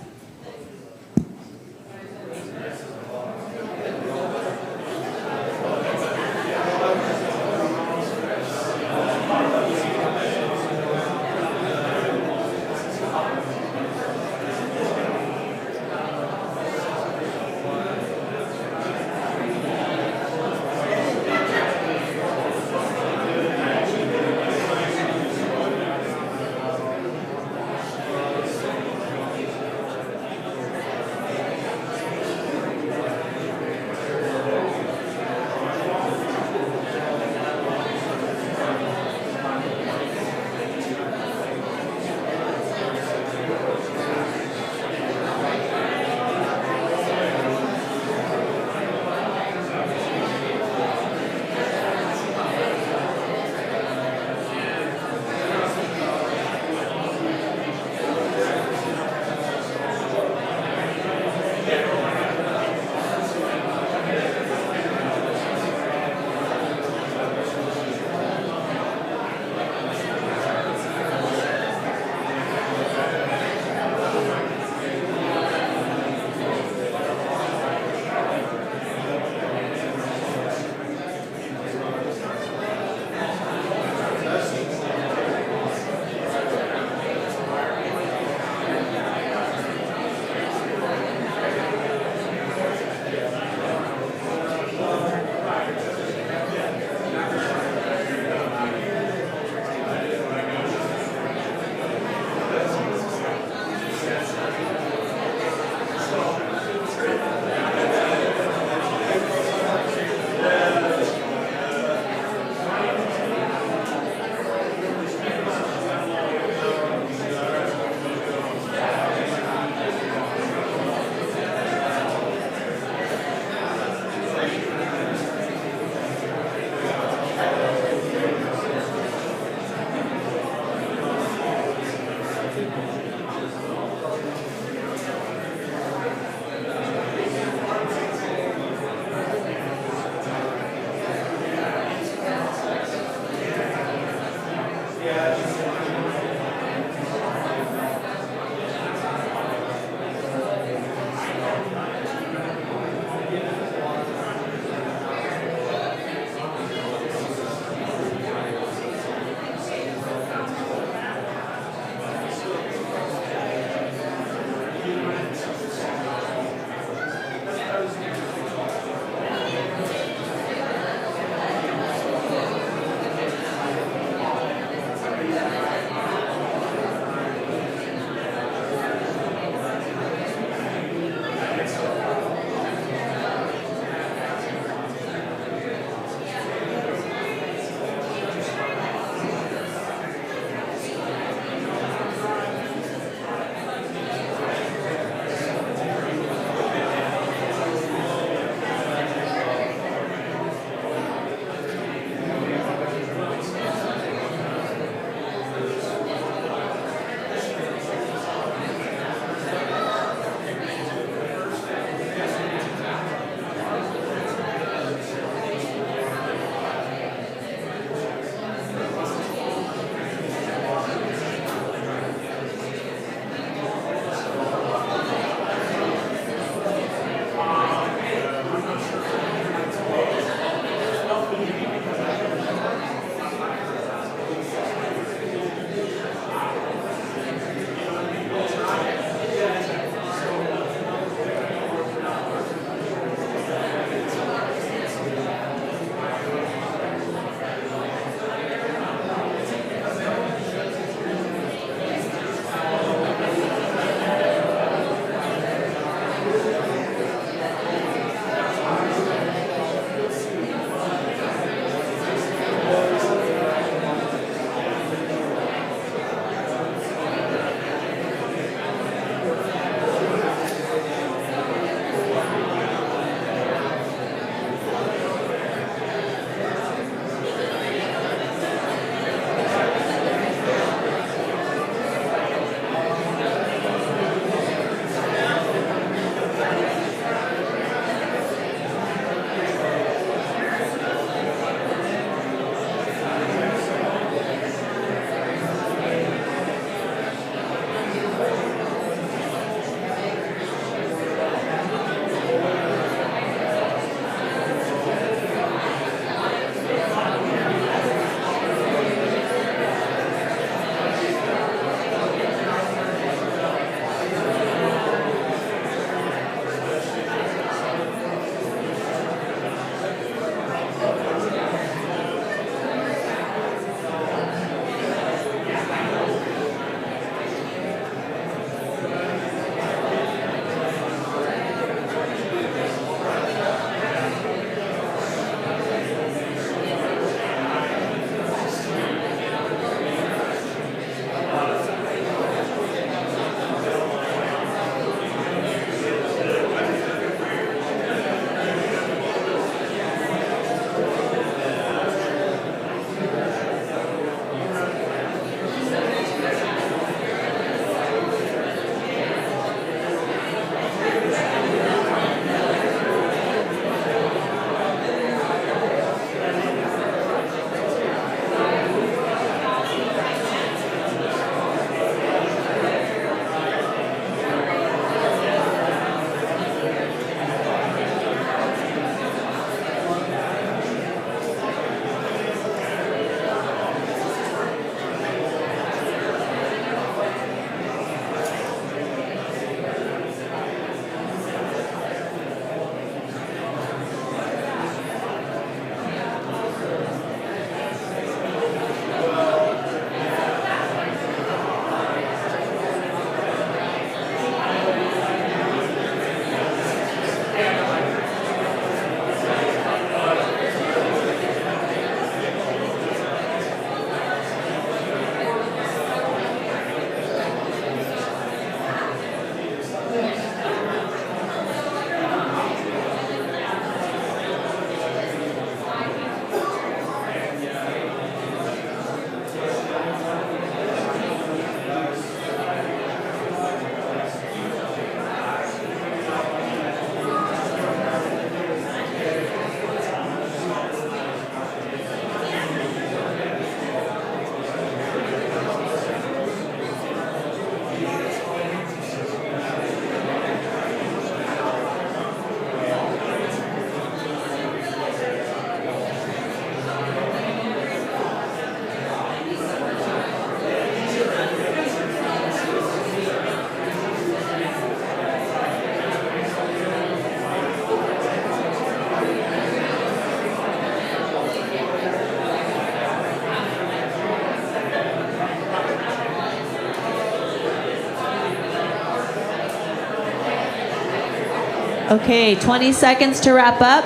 Okay, 20 seconds to wrap up.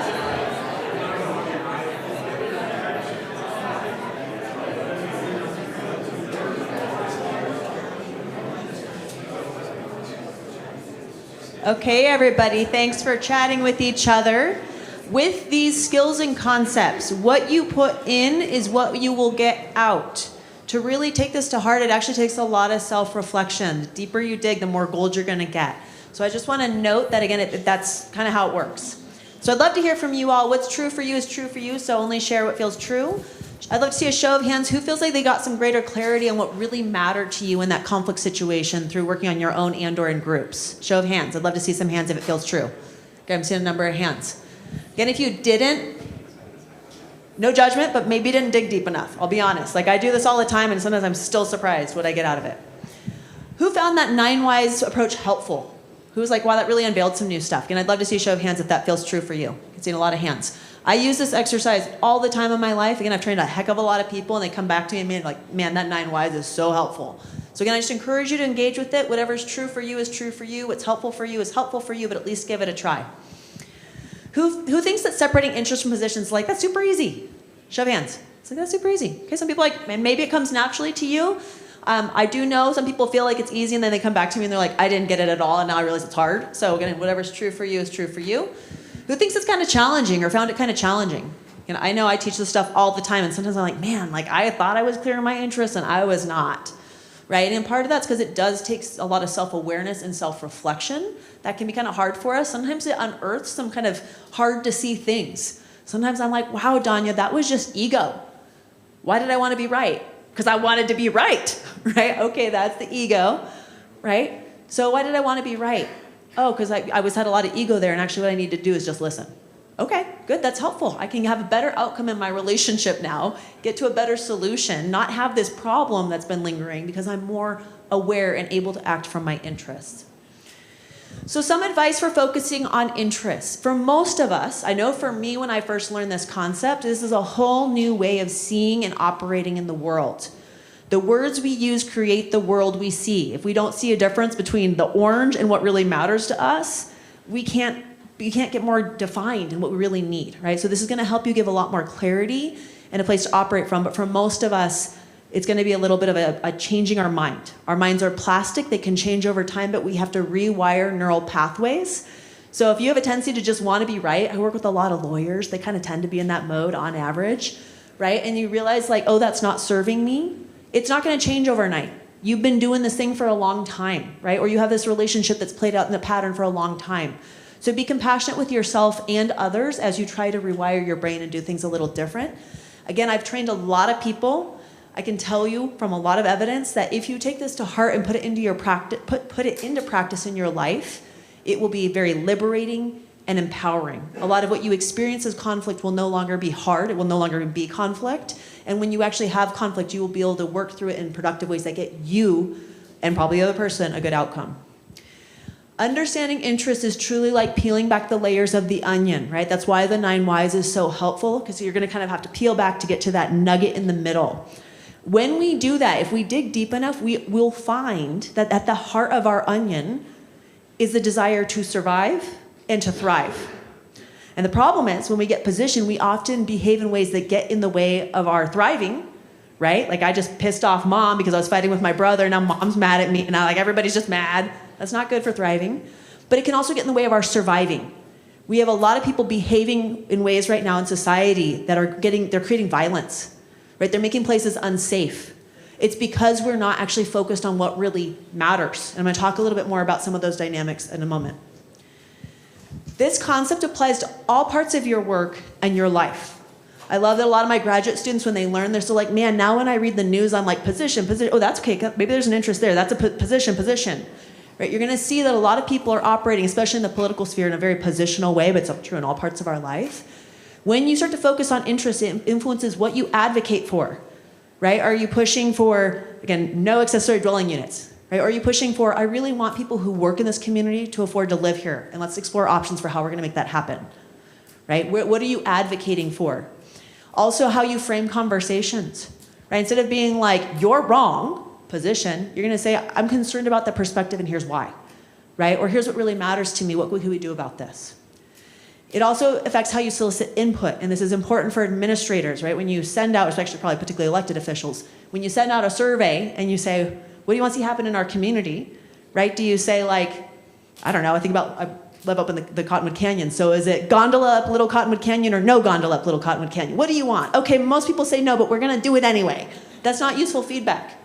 Okay, everybody, thanks for chatting with each other. With these skills and concepts, what you put in is what you will get out. To really take this to heart, it actually takes a lot of self-reflection. The deeper you dig, the more gold you're going to get. So I just want to note that, again, that's kind of how it works. So I'd love to hear from you all. What's true for you is true for you, so only share what feels true. I'd love to see a show of hands. Who feels like they got some greater clarity on what really mattered to you in that conflict situation through working on your own and/or in groups? Show of hands. I'd love to see some hands if it feels true. Okay, I'm seeing a number of hands. Again, if you didn't, no judgment, but maybe didn't dig deep enough. I'll be honest. Like, I do this all the time, and sometimes I'm still surprised what I get out of it. Who found that 9 Whys approach helpful? Who's like, wow, that really unveiled some new stuff? Again, I'd love to see a show of hands if that feels true for you. I've seen a lot of hands. I use this exercise all the time in my life. Again, I've trained a heck of a lot of people, and they come back to me and like, man, that 9 Whys is so helpful. So again, I just encourage you to engage with it. Whatever's true for you is true for you. What's helpful for you is helpful for you, but at least give it a try. Who thinks that separating interests from positions, like, that's super easy? Show of hands. It's like, that's super easy. Okay, some people are like, man, maybe it comes naturally to you. I do know some people feel like it's easy, and then they come back to me and they're like, I didn't get it at all, and now I realize it's hard. So again, whatever's true for you is true for you. Who thinks it's kind of challenging or found it kind of challenging? You know, I know I teach this stuff all the time, and sometimes I'm like, man, like, I thought I was clear on my interests, and I was not. Right? And part of that's because it does take a lot of self-awareness and self-reflection. That can be kind of hard for us. Sometimes it unearths some kind of hard to see things. Sometimes I'm like, wow, Danya, that was just ego. Why did I want to be right? Because I wanted to be right, right? Okay, that's the ego, right? So why did I want to be right? Oh, because I had a lot of ego there, and actually what I need to do is just listen. Okay, good, that's helpful. I can have a better outcome in my relationship now, get to a better solution, not have this problem that's been lingering because I'm more aware and able to act from my interests. So some advice for focusing on interests. For most of us, I know for me when I first learned this concept, this is a whole new way of seeing and operating in the world. The words we use create the world we see. If we don't see a difference between the orange and what really matters to us, we can't get more defined in what we really need, right? So this is going to help you give a lot more clarity and a place to operate from. But for most of us, it's going to be a little bit of a changing our mind. Our minds are plastic. They can change over time, but we have to rewire neural pathways. So if you have a tendency to just want to be right, I work with a lot of lawyers. They kind of tend to be in that mode on average, right? And you realize like, oh, that's not serving me. It's not going to change overnight. You've been doing this thing for a long time, right? Or you have this relationship that's played out in the pattern for a long time. So be compassionate with yourself and others as you try to rewire your brain and do things a little different. Again, I've trained a lot of people. I can tell you from a lot of evidence that if you take this to heart and put it into your practice, put it into practice in your life, it will be very liberating and empowering. A lot of what you experience as conflict will no longer be hard. It will no longer be conflict. And when you actually have conflict, you will be able to work through it in productive ways that get you and probably the other person a good outcome. Understanding interest is truly like peeling back the layers of the onion, right? That's why the 9 Whys is so helpful, because you're going to kind of have to peel back to get to that nugget in the middle. When we do that, if we dig deep enough, we will find that at the heart of our onion is the desire to survive and to thrive. And the problem is when we get positioned, we often behave in ways that get in the way of our thriving, right? Like I just pissed off mom because I was fighting with my brother. Now mom's mad at me, and now like everybody's just mad. That's not good for thriving. But it can also get in the way of our surviving. We have a lot of people behaving in ways right now in society that they're creating violence, right? They're making places unsafe. It's because we're not actually focused on what really matters. And I'm going to talk a little bit more about some of those dynamics in a moment. This concept applies to all parts of your work and your life. I love that a lot of my graduate students, when they learn, they're still like, man, now when I read the news, I'm like, position. Oh, that's okay. Maybe there's an interest there. That's a position. Right? You're going to see that a lot of people are operating, especially in the political sphere, in a very positional way, but it's true in all parts of our life. When you start to focus on interest, it influences what you advocate for, right? Are you pushing for, again, no accessory dwelling units, right? Or are you pushing for, I really want people who work in this community to afford to live here, and let's explore options for how we're going to make that happen, right? What are you advocating for? Also, how you frame conversations, right? Instead of being like, you're wrong, position, you're going to say, I'm concerned about the perspective and here's why, right? Or here's what really matters to me. What can we do about this? It also affects how you solicit input, and this is important for administrators, right? When you send out, especially probably particularly elected officials, when you send out a survey and you say, what do you want to see happen in our community, right? Do you say like, I don't know, I live up in the Cottonwood Canyon, so is it gondola up Little Cottonwood Canyon or no gondola up Little Cottonwood Canyon? What do you want? Okay, most people say no, but we're gonna do it anyway. That's not useful feedback,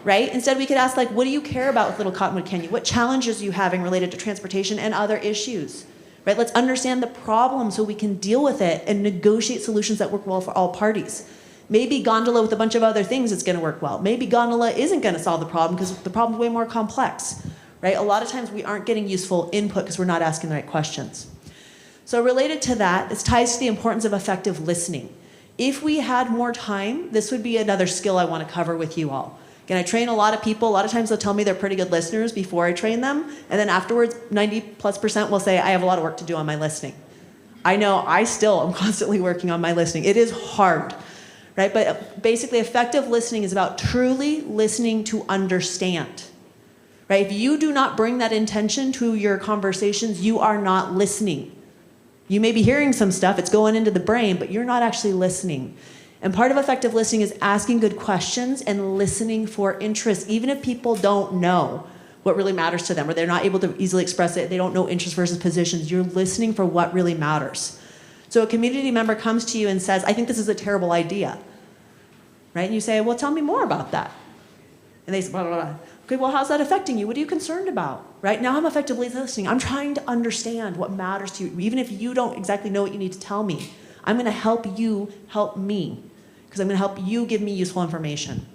right? Instead, we could ask like, what do you care about with Little Cottonwood Canyon? What challenges are you having related to transportation and other issues? Right? Let's understand the problem so we can deal with it and negotiate solutions that work well for all parties. Maybe gondola with a bunch of other things is going to work well. Maybe gondola isn't going to solve the problem because the problem's way more complex. Right? A lot of times we aren't getting useful input because we're not asking the right questions. So related to that, this ties to the importance of effective listening. If we had more time, this would be another skill I want to cover with you all. Again, I train a lot of people. A lot of times they'll tell me they're pretty good listeners before I train them. And then afterwards, 90+% will say, I have a lot of work to do on my listening. I know I still am constantly working on my listening. It is hard, right? But basically, effective listening is about truly listening to understand, right? If you do not bring that intention to your conversations, you are not listening. You may be hearing some stuff, it's going into the brain, but you're not actually listening. And part of effective listening is asking good questions and listening for interest, even if people don't know what really matters to them or they're not able to easily express it, they don't know interest versus positions. You're listening for what really matters. So a community member comes to you and says, I think this is a terrible idea, right? And you say, well, tell me more about that. And they say, blah, blah, blah. Okay, well, how's that affecting you? What are you concerned about? Right now I'm effectively listening. I'm trying to understand what matters to you. Even if you don't exactly know what you need to tell me, I'm going to help you help me because I'm going to help you give me useful information.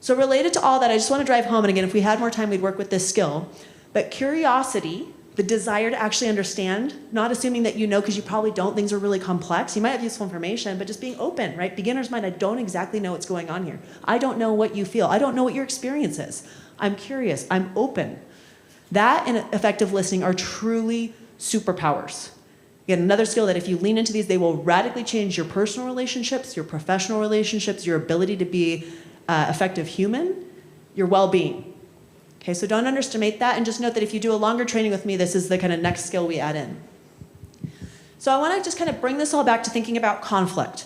So related to all that, I just want to drive home, and again, if we had more time, we'd work with this skill, but curiosity, the desire to actually understand, not assuming that you know because you probably don't, things are really complex. You might have useful information, but just being open, right? Beginner's mind, I don't exactly know what's going on here. I don't know what you feel. I don't know what your experience is. I'm curious. I'm open. That and effective listening are truly superpowers. Again, another skill that if you lean into these, they will radically change your personal relationships, your professional relationships, your ability to be effective human, your well-being. Okay, so don't underestimate that, and just note that if you do a longer training with me, this is the kind of next skill we add in. So I want to just kind of bring this all back to thinking about conflict.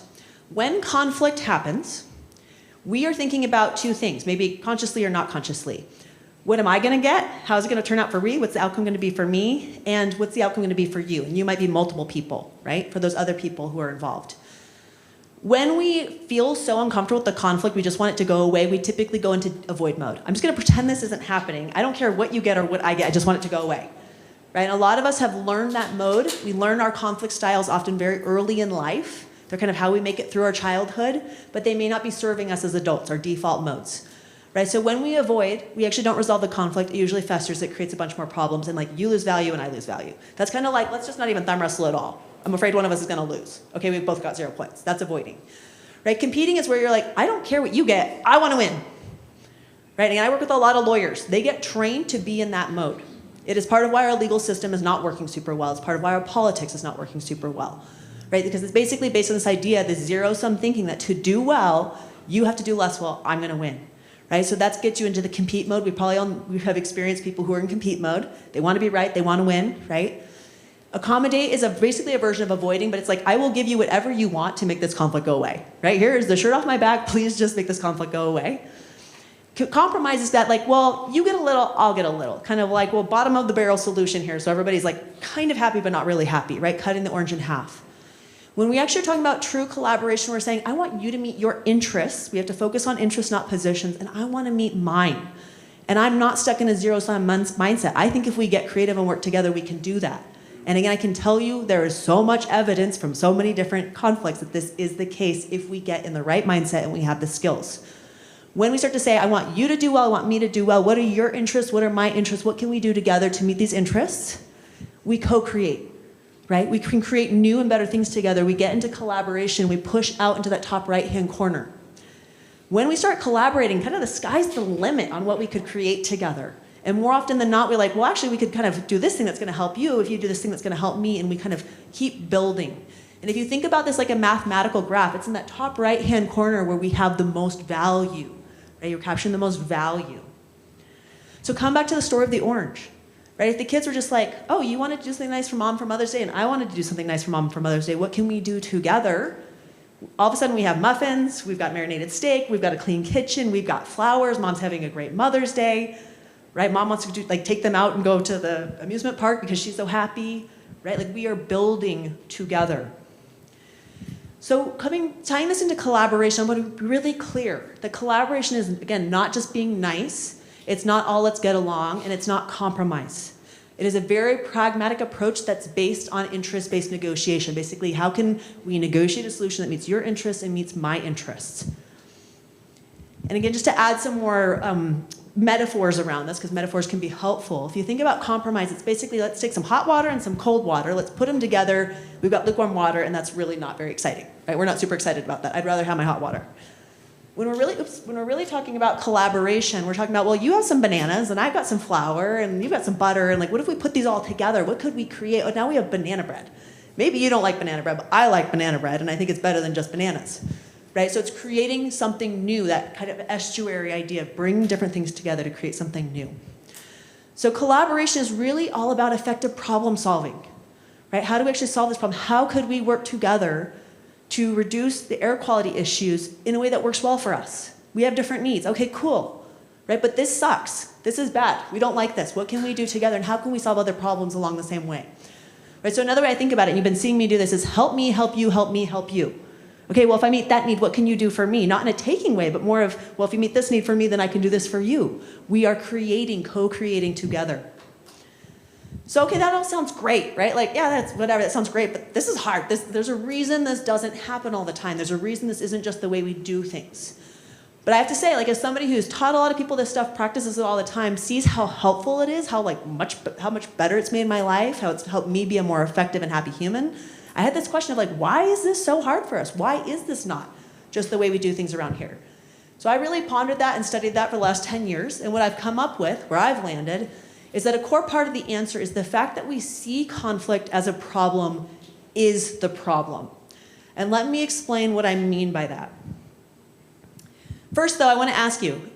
When conflict happens, we are thinking about two things, maybe consciously or not consciously. What am I going to get? How's it going to turn out for me? What's the outcome going to be for me? And what's the outcome going to be for you? And you might be multiple people, right? For those other people who are involved. When we feel so uncomfortable with the conflict, we just want it to go away, we typically go into avoid mode. I'm just going to pretend this isn't happening. I don't care what you get or what I get. I just want it to go away. Right? And a lot of us have learned that mode. We learn our conflict styles often very early in life. They're kind of how we make it through our childhood, but they may not be serving us as adults, our default modes. Right? So when we avoid, we actually don't resolve the conflict. It usually festers. It creates a bunch more problems. And like you lose value and I lose value. That's kind of like, let's just not even thumb wrestle at all. I'm afraid one of us is going to lose. Okay, we've both got 0 points. That's avoiding. Right? Competing is where you're like, I don't care what you get. I want to win. Right? And I work with a lot of lawyers. They get trained to be in that mode. It is part of why our legal system is not working super well. It's part of why our politics is not working super well. Right? Because it's basically based on this idea, this zero-sum thinking that to do well, you have to do less well. I'm going to win. Right? So that gets you into the compete mode. We have experienced people who are in compete mode. They want to be right. They want to win. Right? Accommodate is basically a version of avoiding, but it's like, I will give you whatever you want to make this conflict go away. Right? Here is the shirt off my back. Please just make this conflict go away. Compromise is that like, well, you get a little, I'll get a little. Kind of like, well, bottom of the barrel solution here. So everybody's like kind of happy, but not really happy. Right? Cutting the orange in half. When we actually are talking about true collaboration, we're saying, I want you to meet your interests. We have to focus on interests, not positions. And I want to meet mine. And I'm not stuck in a zero-sum mindset. I think if we get creative and work together, we can do that. And again, I can tell you there is so much evidence from so many different conflicts that this is the case if we get in the right mindset and we have the skills. When we start to say, I want you to do well, I want me to do well, what are your interests, what are my interests, what can we do together to meet these interests? We co-create. Right? We can create new and better things together. We get into collaboration. We push out into that top right-hand corner. When we start collaborating, kind of the sky's the limit on what we could create together. And more often than not, we're like, well, actually, we could kind of do this thing that's going to help you if you do this thing that's going to help me, and we kind of keep building. And if you think about this like a mathematical graph, it's in that top right-hand corner where we have the most value. Right? You're capturing the most value. So come back to the story of the orange. right? If the kids were just like, oh, you wanted to do something nice for mom for Mother's Day, and I wanted to do something nice for mom for Mother's Day, what can we do together? All of a sudden we have muffins, we've got marinated steak, we've got a clean kitchen, we've got flowers, mom's having a great Mother's Day, right? Mom wants to do, like, take them out and go to the amusement park because she's so happy, right? Like, we are building together. So tying this into collaboration, I want to be really clear that collaboration is, again, not just being nice, it's not all let's get along, and it's not compromise. It is a very pragmatic approach that's based on interest-based negotiation. Basically, how can we negotiate a solution that meets your interests and meets my interests? And again, just to add some more metaphors around this, because metaphors can be helpful. If you think about compromise, it's basically, let's take some hot water and some cold water, let's put them together, we've got lukewarm water, and that's really not very exciting, right? We're not super excited about that. I'd rather have my hot water. When we're really talking about collaboration, we're talking about, well, you have some bananas, and I've got some flour, and you've got some butter, and like, what if we put these all together? What could we create? Oh, now we have banana bread. Maybe you don't like banana bread, but I like banana bread, and I think it's better than just bananas, right? So it's creating something new, that kind of estuary idea of bringing different things together to create something new. So collaboration is really all about effective problem solving, right? How do we actually solve this problem? How could we work together to reduce the air quality issues in a way that works well for us? We have different needs. Okay, cool, right? But this sucks. This is bad. We don't like this. What can we do together, and how can we solve other problems along the same way? Right, so another way I think about it, and you've been seeing me do this, is help me, help you, help me, help you. Okay, well, if I meet that need, what can you do for me? Not in a taking way, but more of, well, if you meet this need for me, then I can do this for you. We are creating, co-creating together. So, okay, that all sounds great, right? Like, yeah, that's whatever, that sounds great, but this is hard. There's a reason this doesn't happen all the time. There's a reason this isn't just the way we do things. But I have to say, like, as somebody who's taught a lot of people this stuff, practices it all the time, sees how helpful it is, how much better it's made my life, how it's helped me be a more effective and happy human, I had this question of, like, why is this so hard for us? Why is this not just the way we do things around here? So I really pondered that and studied that for the last 10 years, and what I've come up with, where I've landed, is that a core part of the answer is the fact that we see conflict as a problem is the problem. And let me explain what I mean by that. First, though, I want to ask you,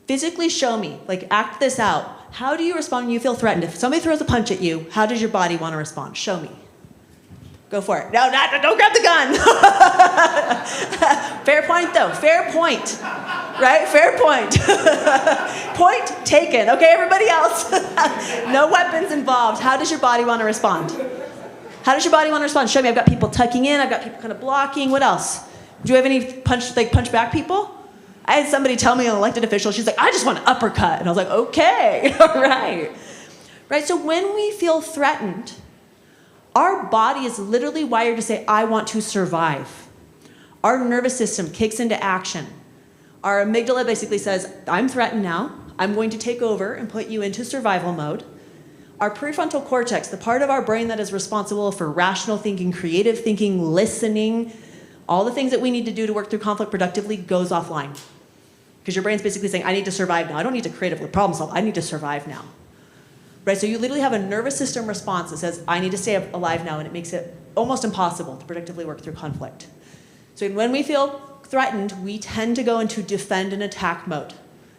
physically show me, like, act this out. How do you respond when you feel threatened? If somebody throws a punch at you, how does your body want to respond? Show me. Go for it. No, don't grab the gun. Fair point, though. Fair point. Right? Fair point. Point taken. Okay, everybody else. No weapons involved. How does your body want to respond? How does your body want to respond? Show me. I've got people tucking in. I've got people kind of blocking. What else? Do you have any punch back people? I had somebody tell me, an elected official, she's like, I just want an uppercut. And I was like, okay, all right. Right, so when we feel threatened, our body is literally wired to say, I want to survive. Our nervous system kicks into action. Our amygdala basically says, I'm threatened now. I'm going to take over and put you into survival mode. Our prefrontal cortex, the part of our brain that is responsible for rational thinking, creative thinking, listening, all the things that we need to do to work through conflict productively, goes offline. Because your brain's basically saying, I need to survive now. I don't need to creatively problem solve. I need to survive now. Right? So you literally have a nervous system response that says, I need to stay alive now, and it makes it almost impossible to productively work through conflict. So when we feel threatened, we tend to go into defend and attack mode.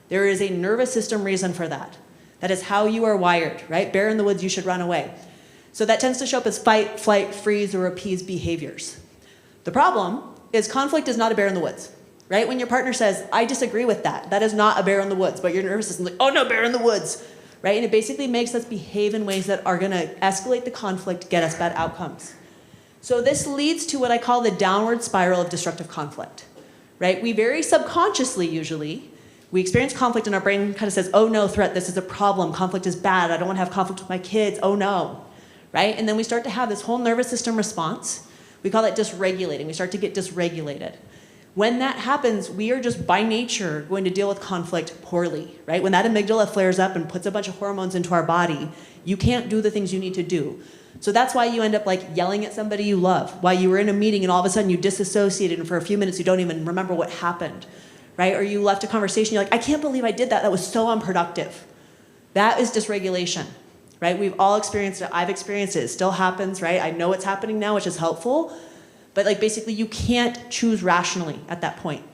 There is a nervous system reason for that. That is how you are wired, right? Bear in the woods, you should run away. So that tends to show up as fight, flight, freeze, or appease behaviors. The problem is conflict is not a bear in the woods, right? When your partner says, I disagree with that, that is not a bear in the woods, but your nervous system is like, oh no, bear in the woods, right? And it basically makes us behave in ways that are gonna escalate the conflict, get us bad outcomes. So this leads to what I call the downward spiral of destructive conflict, right? We very subconsciously, usually, we experience conflict and our brain kind of says, oh no, threat, this is a problem, conflict is bad, I don't want to have conflict with my kids, oh no, right? And then we start to have this whole nervous system response. We call it dysregulating. We start to get dysregulated. When that happens, we are just by nature going to deal with conflict poorly, right? When that amygdala flares up and puts a bunch of hormones into our body, you can't do the things you need to do. So that's why you end up like yelling at somebody you love, why you were in a meeting and all of a sudden you disassociated and for a few minutes you don't even remember what happened, right? Or you left a conversation, you're like, I can't believe I did that. That was so unproductive. That is dysregulation, right? We've all experienced it. I've experienced it. It still happens, right? I know it's happening now, which is helpful. But like basically you can't choose rationally at that point.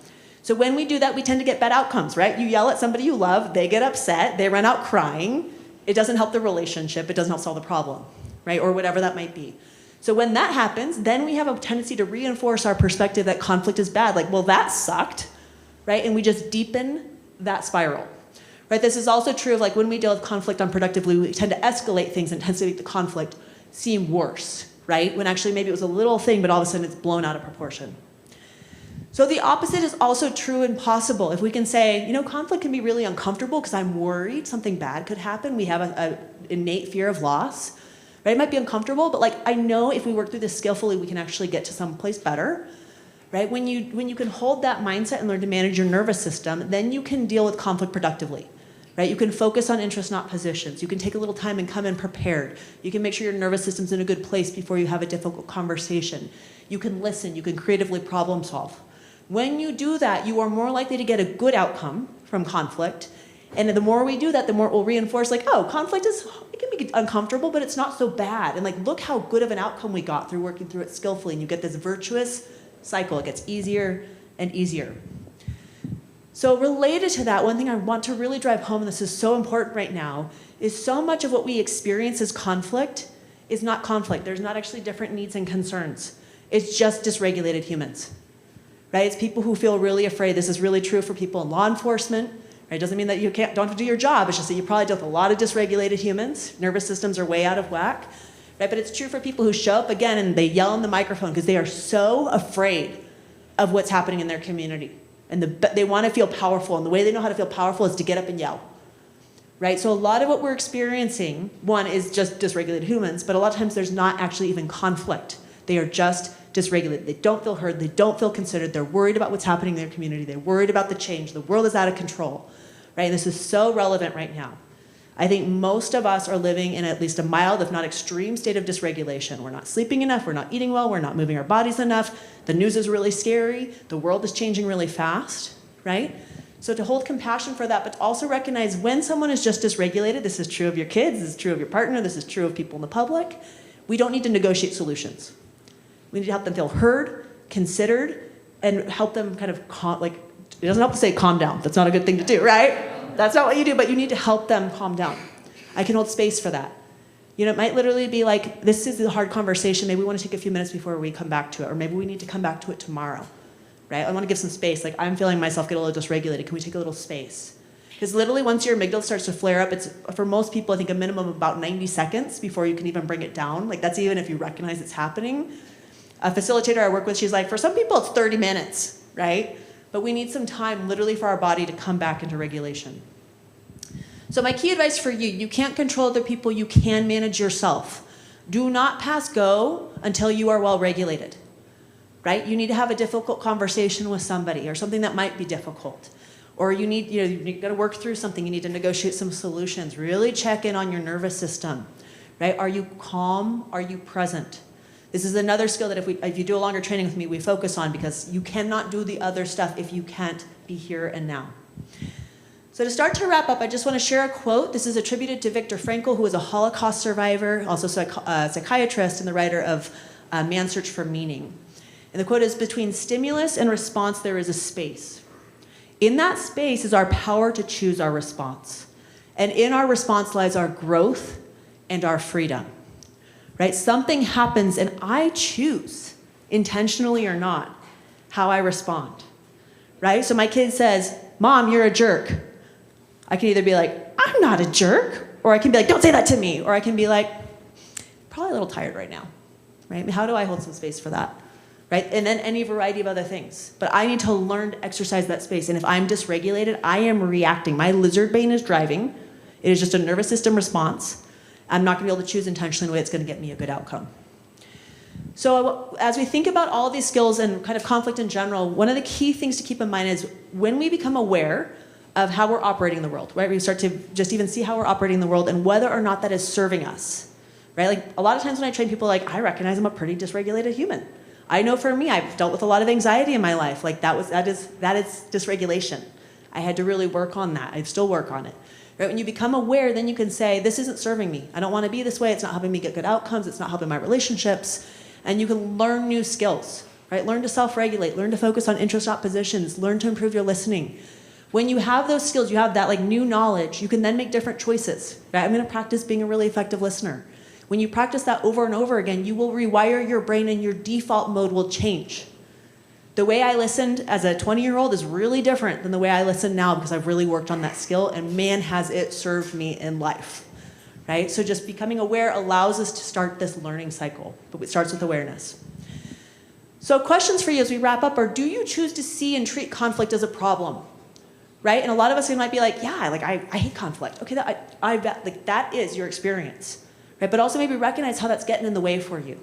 So when we do that, we tend to get bad outcomes, right? You yell at somebody you love, they get upset, they run out crying, It doesn't help the relationship. It doesn't help solve the problem, right? Or whatever that might be. So when that happens, then we have a tendency to reinforce our perspective that conflict is bad. Like, well, that sucked, right? And we just deepen that spiral, right? This is also true of like when we deal with conflict unproductively, we tend to escalate things and tends to make the conflict seem worse, right? When actually maybe it was a little thing, but all of a sudden it's blown out of proportion. So the opposite is also true and possible. If we can say, conflict can be really uncomfortable because I'm worried something bad could happen. We have an innate fear of loss. Right? It might be uncomfortable, but I know if we work through this skillfully, we can actually get to someplace better, right? When you can hold that mindset and learn to manage your nervous system, then you can deal with conflict productively, right? You can focus on interests, not positions. You can take a little time and come in prepared. You can make sure your nervous system's in a good place before you have a difficult conversation. You can listen. You can creatively problem solve. When you do that, you are more likely to get a good outcome from conflict. And the more we do that, the more it will reinforce conflict it can be uncomfortable, but it's not so bad. And look how good of an outcome we got through working through it skillfully. And you get this virtuous cycle. It gets easier and easier. So related to that, one thing I want to really drive home, and this is so important right now, is so much of what we experience as conflict is not conflict. There's not actually different needs and concerns. It's just dysregulated humans, right? It's people who feel really afraid. This is really true for people in law enforcement. Right? It doesn't mean that you don't have to do your job. It's just that you probably deal with a lot of dysregulated humans. Nervous systems are way out of whack. Right? But it's true for people who show up again and they yell in the microphone because they are so afraid of what's happening in their community. And they want to feel powerful. And the way they know how to feel powerful is to get up and yell. Right? So a lot of what we're experiencing, one, is just dysregulated humans. But a lot of times there's not actually even conflict. They are just dysregulated. They don't feel heard. They don't feel considered. They're worried about what's happening in their community. They're worried about the change. The world is out of control. Right? This is so relevant right now. I think most of us are living in at least a mild, if not extreme, state of dysregulation. We're not sleeping enough. We're not eating well. We're not moving our bodies enough. The news is really scary. The world is changing really fast. Right? So to hold compassion for that, but to also recognize when someone is just dysregulated, this is true of your kids, this is true of your partner, this is true of people in the public, we don't need to negotiate solutions. We need to help them feel heard, considered, and help them kind of, it doesn't help to say calm down. That's not a good thing to do, right? That's not what you do, but you need to help them calm down. I can hold space for that. It might literally be like, this is a hard conversation. Maybe we want to take a few minutes before we come back to it, or maybe we need to come back to it tomorrow, right? I want to give some space. I'm feeling myself get a little dysregulated. Can we take a little space? Because literally once your amygdala starts to flare up, it's, for most people, I think a minimum of about 90 seconds before you can even bring it down. That's even if you recognize it's happening. A facilitator I work with, she's like, for some people it's 30 minutes, right? But we need some time literally for our body to come back into regulation. So my key advice for you, you can't control other people, you can manage yourself. Do not pass go until you are well regulated, right? You need to have a difficult conversation with somebody or something that might be difficult. Or you got to work through something, you need to negotiate some solutions. Really check in on your nervous system, right? Are you calm? Are you present? This is another skill that if you do a longer training with me, we focus on, because you cannot do the other stuff if you can't be here and now. So to start to wrap up, I just want to share a quote. This is attributed to Viktor Frankl, who was a Holocaust survivor, also a psychiatrist and the writer of Man's Search for Meaning. And the quote is, "Between stimulus and response, there is a space. In that space is our power to choose our response. And in our response lies our growth and our freedom." Right? Something happens and I choose, intentionally or not, how I respond. Right? So my kid says, "Mom, you're a jerk." I can either be like, "I'm not a jerk," or I can be like, "Don't say that to me," or I can be like, "Probably a little tired right now." Right? How do I hold some space for that? Right? And then any variety of other things. But I need to learn to exercise that space. And if I'm dysregulated, I am reacting. My lizard brain is driving. It is just a nervous system response. I'm not going to be able to choose intentionally in a way that's going to get me a good outcome. So as we think about all of these skills and kind of conflict in general, one of the key things to keep in mind is when we become aware of how we're operating in the world, right? We start to just even see how we're operating in the world and whether or not that is serving us, right? A lot of times when I train people, I recognize I'm a pretty dysregulated human. I know for me, I've dealt with a lot of anxiety in my life. That is dysregulation. I had to really work on that. I still work on it. Right? When you become aware, then you can say, this isn't serving me. I don't want to be this way. It's not helping me get good outcomes. It's not helping my relationships. And you can learn new skills, right? Learn to self-regulate. Learn to focus on interest oppositions. Learn to improve your listening. When you have those skills, you have that like new knowledge, you can then make different choices. Right? I'm going to practice being a really effective listener. When you practice that over and over again, you will rewire your brain and your default mode will change. The way I listened as a 20-year-old is really different than the way I listen now because I've really worked on that skill, and man, has it served me in life. Right? So just becoming aware allows us to start this learning cycle, but it starts with awareness. So questions for you as we wrap up are, do you choose to see and treat conflict as a problem? Right? And a lot of us might be like, yeah, like I hate conflict. Okay, that is your experience. Right? But also maybe recognize how that's getting in the way for you.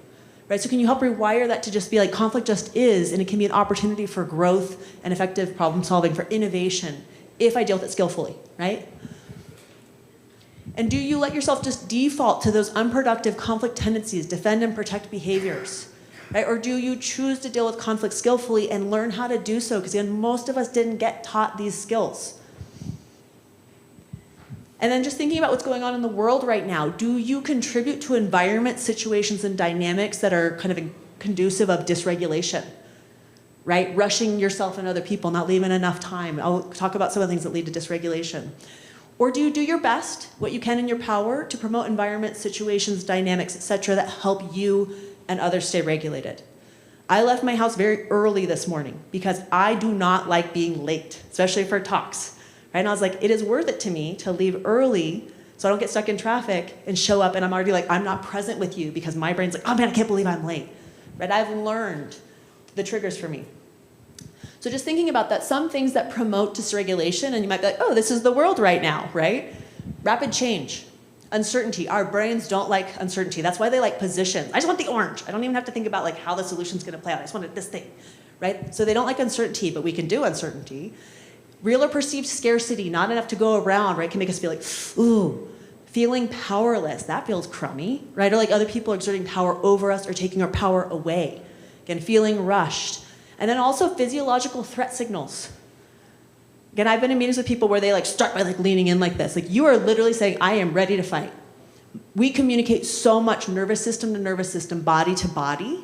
Right? So can you help rewire that to just be like, conflict just is, and it can be an opportunity for growth and effective problem solving, for innovation, if I deal with it skillfully, right? And do you let yourself just default to those unproductive conflict tendencies, defend and protect behaviors? Right? Or do you choose to deal with conflict skillfully and learn how to do so? Because again, most of us didn't get taught these skills. And then just thinking about what's going on in the world right now, do you contribute to environments, situations, and dynamics that are kind of conducive of dysregulation? Right? Rushing yourself and other people, not leaving enough time. I'll talk about some of the things that lead to dysregulation. Or do you do your best, what you can in your power, to promote environments, situations, dynamics, etc., that help you and others stay regulated? I left my house very early this morning because I do not like being late, especially for talks. Right? And I was like, it is worth it to me to leave early so I don't get stuck in traffic and show up and I'm already like, I'm not present with you because my brain's like, oh man, I can't believe I'm late. Right? I've learned the triggers for me. So just thinking about that, some things that promote dysregulation, and you might be like, oh, this is the world right now, right? Rapid change, uncertainty. Our brains don't like uncertainty. That's why they like positions. I just want the orange. I don't even have to think about like how the solution's gonna play out. I just wanted this thing, right? So they don't like uncertainty, but we can do uncertainty. Real or perceived scarcity, not enough to go around, right, can make us feel like, ooh, feeling powerless, that feels crummy, right? Or like other people are exerting power over us or taking our power away. Again, feeling rushed. And then also physiological threat signals. Again, I've been in meetings with people where they like start by like leaning in like this. Like you are literally saying, I am ready to fight. We communicate so much nervous system to nervous system, body to body.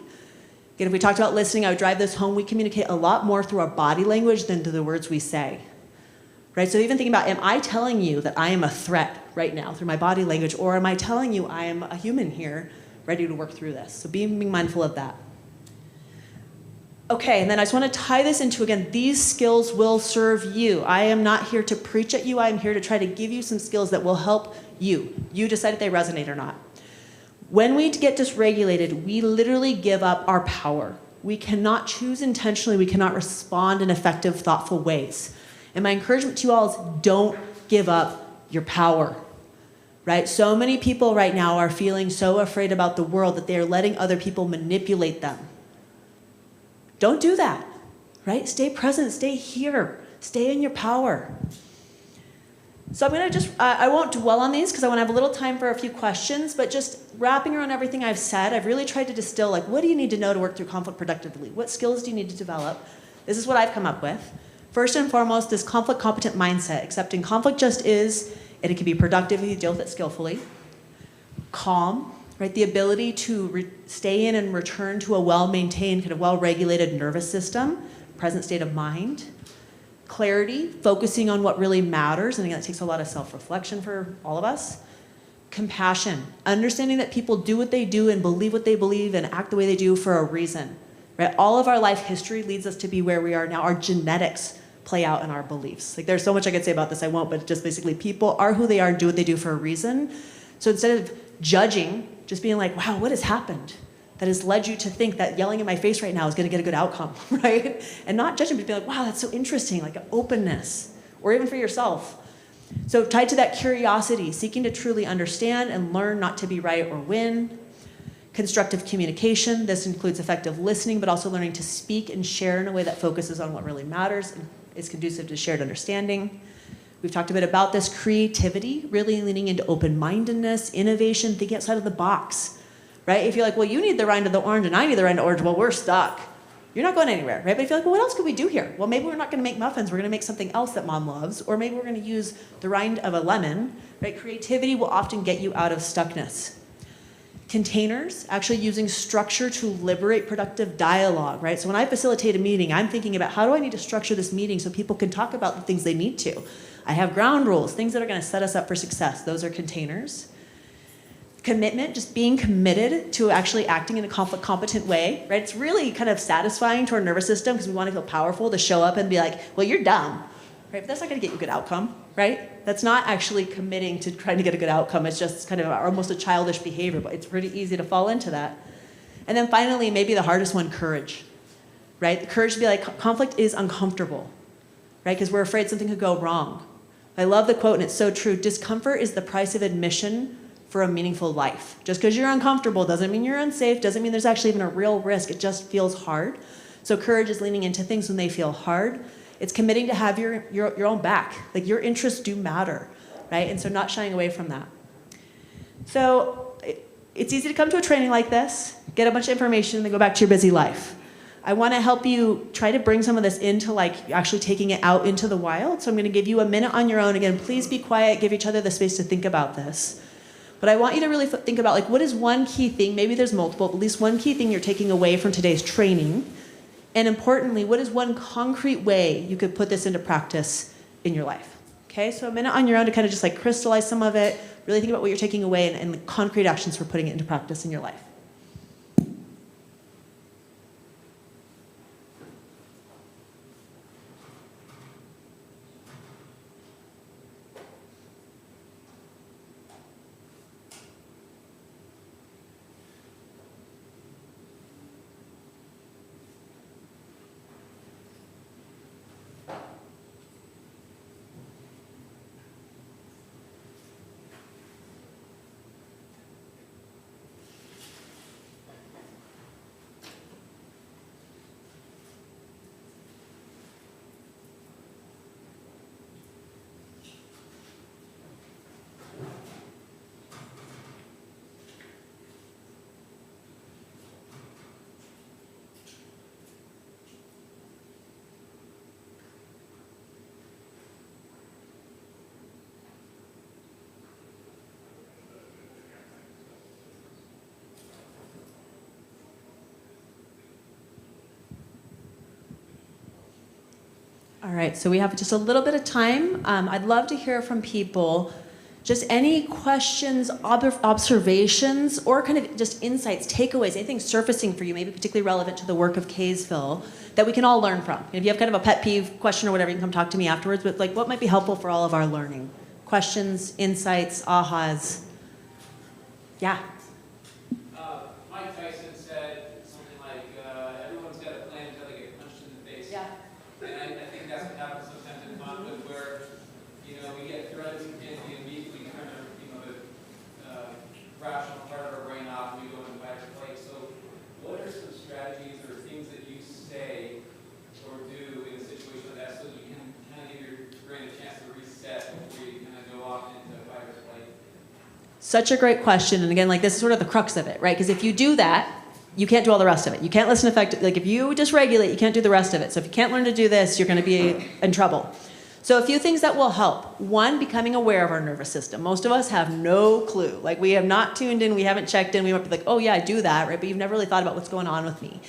Again, if we talked about listening, I would drive this home. We communicate a lot more through our body language than through the words we say. Right? So even thinking about, am I telling you that I am a threat right now through my body language, or am I telling you I am a human here ready to work through this? So being mindful of that. Okay, and then I just want to tie this into, again, these skills will serve you. I am not here to preach at you. I am here to try to give you some skills that will help you. You decide if they resonate or not. When we get dysregulated, we literally give up our power. We cannot choose intentionally. We cannot respond in effective, thoughtful ways. And my encouragement to you all is don't give up your power, right? So many people right now are feeling so afraid about the world that they are letting other people manipulate them. Don't do that, right? Stay present, stay here, stay in your power. So I'm gonna I won't dwell on these because I wanna have a little time for a few questions, but just wrapping around everything I've said, I've really tried to distill, like, what do you need to know to work through conflict productively? What skills do you need to develop? This is what I've come up with. First and foremost, this conflict competent mindset, accepting conflict just is, and it can be productive if you deal with it skillfully. Calm, right? The ability to stay in and return to a well-maintained, kind of well-regulated nervous system, present state of mind. Clarity, focusing on what really matters, and again, that takes a lot of self-reflection for all of us. Compassion, understanding that people do what they do and believe what they believe and act the way they do for a reason. Right? All of our life history leads us to be where we are now. Our genetics play out in our beliefs. Like there's so much I could say about this, I won't, but just basically people are who they are, do what they do for a reason. So instead of judging, just being like, wow, what has happened that has led you to think that yelling in my face right now is gonna get a good outcome, right? And not judging, but being like, wow, that's so interesting, like an openness, or even for yourself. So tied to that curiosity, seeking to truly understand and learn, not to be right or win. Constructive communication, this includes effective listening, but also learning to speak and share in a way that focuses on what really matters and is conducive to shared understanding. We've talked a bit about this. Creativity, really leaning into open-mindedness, innovation, thinking outside of the box, right? If you're like, well, you need the rind of the orange and I need the rind of orange, well, we're stuck. You're not going anywhere, right? But if you're like, well, what else could we do here? Well, maybe we're not gonna make muffins, we're gonna make something else that mom loves, or maybe we're gonna use the rind of a lemon, right? Creativity will often get you out of stuckness. Containers, actually using structure to liberate productive dialogue, right? So when I facilitate a meeting, I'm thinking about how do I need to structure this meeting so people can talk about the things they need to. I have ground rules, things that are going to set us up for success. Those are containers. Commitment, just being committed to actually acting in a conflict competent way, right? It's really kind of satisfying to our nervous system because we want to feel powerful to show up and be like, well, you're dumb, right? But that's not going to get you a good outcome, right? That's not actually committing to trying to get a good outcome. It's just kind of almost a childish behavior, but it's pretty easy to fall into that. And then finally, maybe the hardest one, courage, right? The courage to be like, conflict is uncomfortable, right? Because we're afraid something could go wrong. I love the quote, and it's so true. Discomfort is the price of admission for a meaningful life. Just because you're uncomfortable doesn't mean you're unsafe, doesn't mean there's actually even a real risk. It just feels hard. So courage is leaning into things when they feel hard. It's committing to have your own back. Like your interests do matter, right? And so not shying away from that. So it's easy to come to a training like this, get a bunch of information, and then go back to your busy life. I want to help you try to bring some of this into like actually taking it out into the wild. So I'm going to give you a minute on your own. Again, please be quiet, give each other the space to think about this. But I want you to really think about like what is one key thing, maybe there's multiple, but at least one key thing you're taking away from today's training. And importantly, what is one concrete way you could put this into practice in your life? Okay, so a minute on your own to kind of just like crystallize some of it, really think about what you're taking away and the concrete actions for putting it into practice in your life. All right, so we have just a little bit of time. I'd love to hear from people, just any questions, observations, or kind of just insights, takeaways, anything surfacing for you, maybe particularly relevant to the work of Kaysville, that we can all learn from. If you have kind of a pet peeve question or whatever, you can come talk to me afterwards, but like what might be helpful for all of our learning? Questions, insights, ahas. Yeah. Mike Tyson said something like, everyone's got a plan until they get punched in the face. Yeah. And I think that's what happens sometimes in conflict where, we get threats and we immediately turn the rational part of our brain off and we go into fight or flight. So what are some strategies or things that you say or do in a situation like that so you can kind of give your brain a chance to reset before you kind of go off into fight or flight? Such a great question. And again, like this is sort of the crux of it, right? Because if you do that, you can't do all the rest of it. You can't listen effectively. Like if you dysregulate, you can't do the rest of it. So if you can't learn to do this, you're going to be in trouble. So a few things that will help. One, becoming aware of our nervous system. Most of us have no clue. Like we have not tuned in, we haven't checked in. We might be like, oh yeah, I do that, right? But you've never really thought about what's going on with me.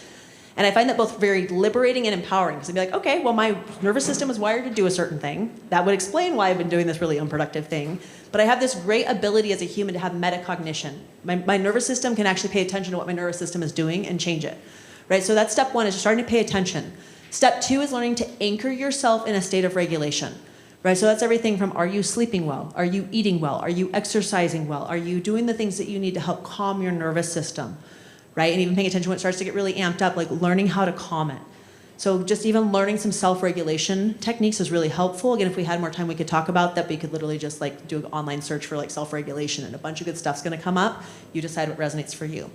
And I find that both very liberating and empowering. Because I'd be like, okay, well my nervous system is wired to do a certain thing. That would explain why I've been doing this really unproductive thing. But I have this great ability as a human to have metacognition. My nervous system can actually pay attention to what my nervous system is doing and change it, right? So that's step one, is just starting to pay attention. Step two is learning to anchor yourself in a state of regulation, right? So that's everything from, are you sleeping well? Are you eating well? Are you exercising well? Are you doing the things that you need to help calm your nervous system, right? And even paying attention when it starts to get really amped up, like learning how to calm it. So just even learning some self-regulation techniques is really helpful. Again, if we had more time, we could talk about that. But you could literally just like do an online search for like self-regulation and a bunch of good stuff's gonna come up. You decide what resonates for you.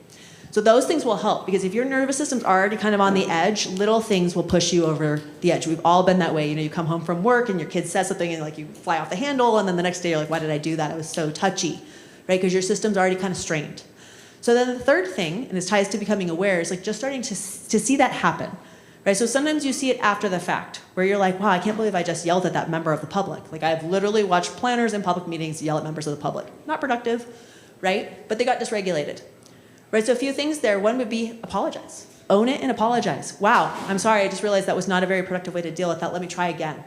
So those things will help because if your nervous system's already kind of on the edge, little things will push you over the edge. We've all been that way. You come home from work and your kid says something and like you fly off the handle and then the next day you're like, why did I do that? It was so touchy, right? Because your system's already kind of strained. So then the third thing, and this ties to becoming aware, is like just starting to see that happen. Right, so sometimes you see it after the fact, where you're like, wow, I can't believe I just yelled at that member of the public. Like I've literally watched planners in public meetings yell at members of the public. Not productive, right? But they got dysregulated, right? So a few things there. One would be apologize. Own it and apologize. Wow, I'm sorry, I just realized that was not a very productive way to deal with that. Let me try again,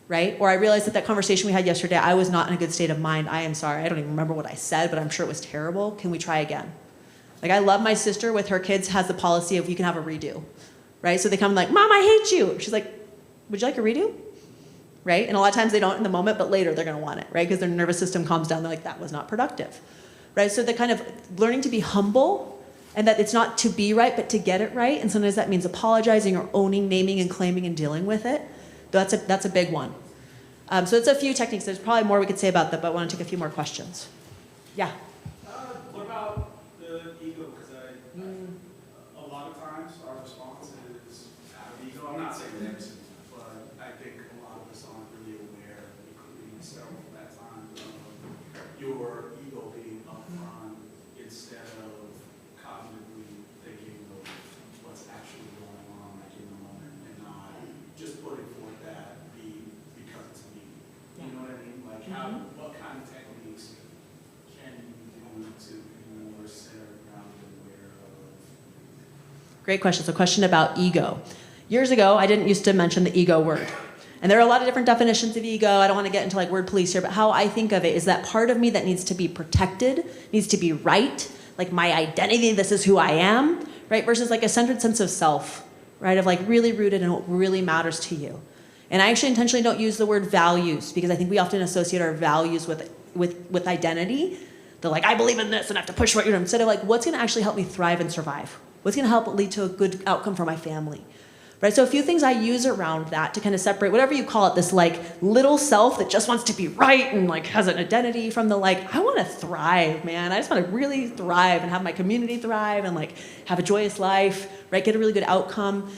right? Or I realized that conversation we had yesterday, I was not in a good state of mind. I am sorry. I don't even remember what I said, but I'm sure it was terrible. Can we try again? Like, I love my sister with her kids has the policy of you can have a redo, right? So they come like, Mom, I hate you. She's like, would you like a redo? Right? And a lot of times they don't in the moment, but later they're going to want it, right? Because their nervous system calms down. They're like, that was not productive, right? So the kind of learning to be humble and that it's not to be right, but to get it right. And sometimes that means apologizing or owning, naming, and claiming and dealing with it. That's a big one. So it's a few techniques. There's probably more we could say about that, but I want to take a few more questions. Yeah. What about the ego? Because a lot of times our response is out of ego. I'm not saying that every single time, but I think a lot of us aren't really aware, including myself, at times of your ego being upfront instead of cognitively thinking of what's actually going on, like in the moment, and not just putting forth that because it's me. You know what I mean? Like what kind of techniques can you do to be more centered, grounded, and aware of? Great question. So question about ego. Years ago, I didn't used to mention the ego word. And there are a lot of different definitions of ego. I don't want to get into like word police here, but how I think of it is that part of me that needs to be protected, needs to be right, like my identity, this is who I am, right? Versus like a centered sense of self, right? Of like really rooted in what really matters to you. And I actually intentionally don't use the word values because I think we often associate our values with identity. They're like, I believe in this and I have to push what you're doing. Instead of like, what's going to actually help me thrive and survive? What's going to help lead to a good outcome for my family? Right? So a few things I use around that to kind of separate whatever you call it, this like little self that just wants to be right and like has an identity from the like, I want to thrive, man. I just want to really thrive and have my community thrive and like have a joyous life, right? Get a really good outcome.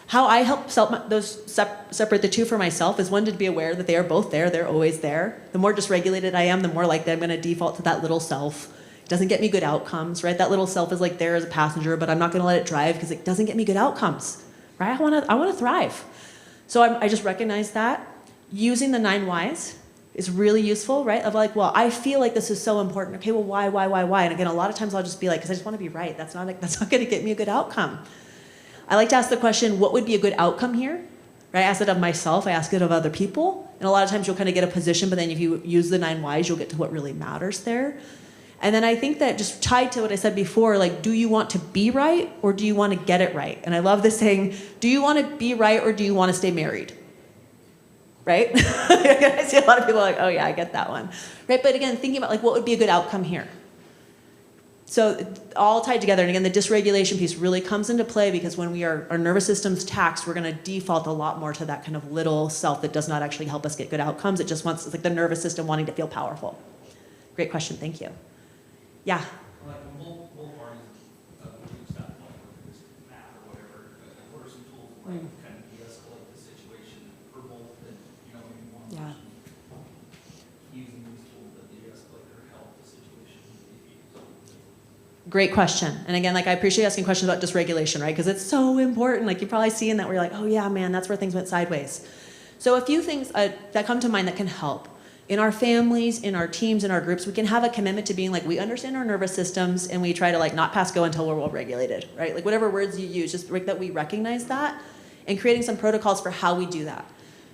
How I help separate the two for myself is one, to be aware that they are both there. They're always there. The more dysregulated I am, the more likely I'm going to default to that little self. It doesn't get me good outcomes, right? That little self is like there as a passenger, but I'm not going to let it drive because it doesn't get me good outcomes, right? I want to thrive. So I just recognize that. Using the 9 whys is really useful, right? Of like, well, I feel like this is so important. Okay, well, why? And again, a lot of times I'll just be like, because I just want to be right. That's not going to get me a good outcome. I like to ask the question, what would be a good outcome here? Right? I ask it of myself, I ask it of other people. And a lot of times you'll kind of get a position, but then if you use the 9 whys, you'll get to what really matters there. And then I think that just tied to what I said before, like, do you want to be right or do you want to get it right? And I love this saying, do you want to be right or do you want to stay married? Right? I see a lot of people like, oh yeah, I get that one. Right? But again, thinking about like, what would be a good outcome here? So all tied together, and again, the dysregulation piece really comes into play because when our nervous system's taxed, we're going to default a lot more to that kind of little self that does not actually help us get good outcomes. It just wants, it's like the nervous system wanting to feel powerful. Great question, thank you. Yeah? Like when both parties use that math or whatever, what are some tools to like kind of de-escalate the situation for both that, maybe one person using these tools that de-escalate or help the situation? Great question. And again, like I appreciate asking questions about dysregulation, right? Because it's so important. Like you probably see in that where you're like, oh yeah, man, that's where things went sideways. So a few things that come to mind that can help. In our families, in our teams, in our groups, we can have a commitment to being like, we understand our nervous systems and we try to like not pass go until we're well regulated, right? Like whatever words you use, just like that we recognize that and creating some protocols for how we do that.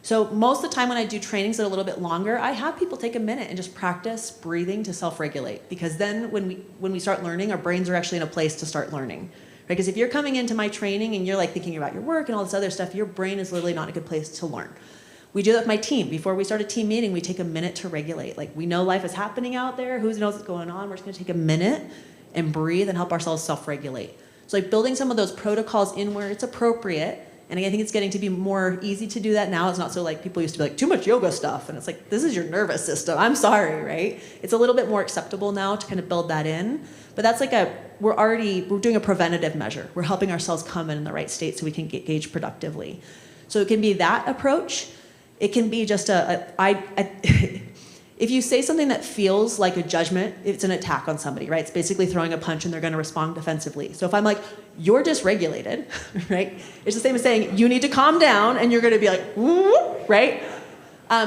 So most of the time when I do trainings that are a little bit longer, I have people take a minute and just practice breathing to self-regulate. Because then when we start learning, our brains are actually in a place to start learning. Right? Because if you're coming into my training and you're like thinking about your work and all this other stuff, your brain is literally not a good place to learn. We do that with my team. Before we start a team meeting, we take a minute to regulate. Like we know life is happening out there. Who knows what's going on? We're just gonna take a minute and breathe and help ourselves self-regulate. So like building some of those protocols in where it's appropriate. And I think it's getting to be more easy to do that now. It's not so like people used to be like, too much yoga stuff. And it's like, this is your nervous system. I'm sorry, right? It's a little bit more acceptable now to kind of build that in. But that's like we're doing a preventative measure. We're helping ourselves come in the right state so we can engage productively. So it can be that approach. It can be just if you say something that feels like a judgment, it's an attack on somebody, right? It's basically throwing a punch and they're going to respond defensively. So if I'm like, you're dysregulated, right? It's the same as saying, you need to calm down, and you're going to be like, ooh, right?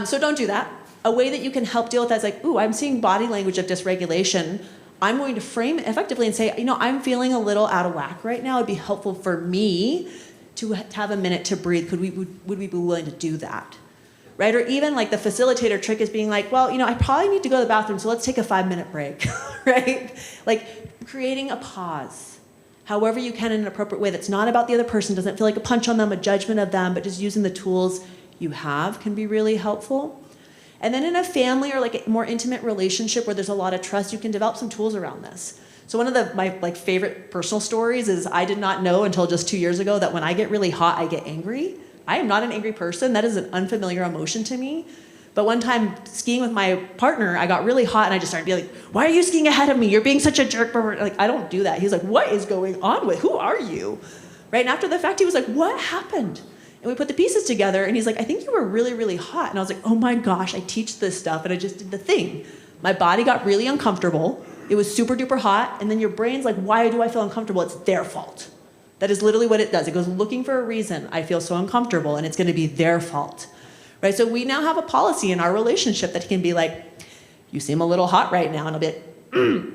So don't do that. A way that you can help deal with that is like, ooh, I'm seeing body language of dysregulation. I'm going to frame it effectively and say, I'm feeling a little out of whack right now. It'd be helpful for me to have a minute to breathe. Would we be willing to do that? Right? Or even like the facilitator trick is being like, well, I probably need to go to the bathroom, so let's take a 5-minute break, right? Like creating a pause, however you can in an appropriate way that's not about the other person, doesn't feel like a punch on them, a judgment of them, but just using the tools you have can be really helpful. And then in a family or like a more intimate relationship where there's a lot of trust, you can develop some tools around this. So one of my favorite personal stories is I did not know until just 2 years ago that when I get really hot, I get angry. I am not an angry person. That is an unfamiliar emotion to me. But one time skiing with my partner, I got really hot and I just started being like, why are you skiing ahead of me? You're being such a jerk. Like, I don't do that. He's like, what is going on with, who are you? Right? And after the fact, he was like, what happened? And we put the pieces together and he's like, I think you were really, really hot. And I was like, oh my gosh, I teach this stuff and I just did the thing. My body got really uncomfortable. It was super duper hot. And then your brain's like, why do I feel uncomfortable? It's their fault. That is literally what it does. It goes looking for a reason. I feel so uncomfortable and it's going to be their fault. Right? So we now have a policy in our relationship that can be like, you seem a little hot right now. And I'll be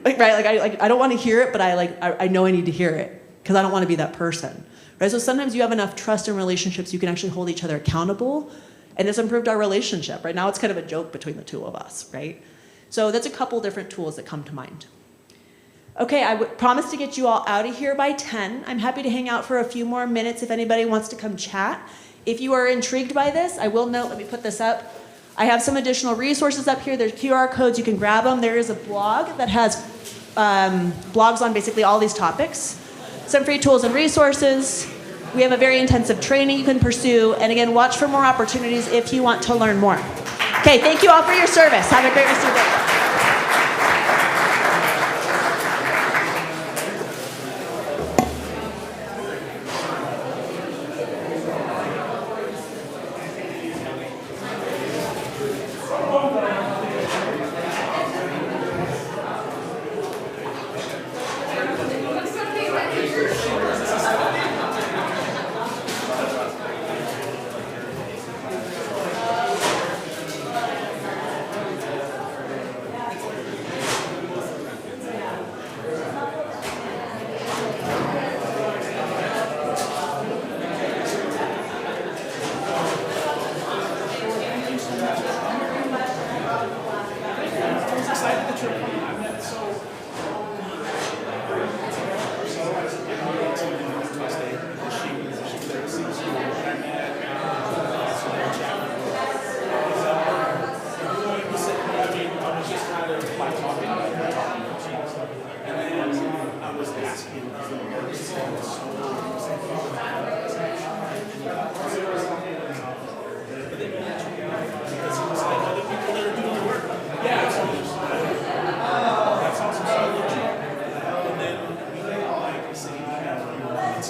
like, right? I don't want to hear it, but I know I need to hear it because I don't want to be that person. Right? So sometimes you have enough trust in relationships, you can actually hold each other accountable, and it's improved our relationship. Right now, it's kind of a joke between the two of us, right? So that's a couple different tools that come to mind. Okay, I promise to get you all out of here by 10. I'm happy to hang out for a few more minutes if anybody wants to come chat. If you are intrigued by this, I will note, let me put this up. I have some additional resources up here. There's QR codes, you can grab them. There is a blog that has blogs on basically all these topics. Some free tools and resources. We have a very intensive training you can pursue. And again, watch for more opportunities if you want to learn more. Okay, thank you all for your service. Have a great rest of your day.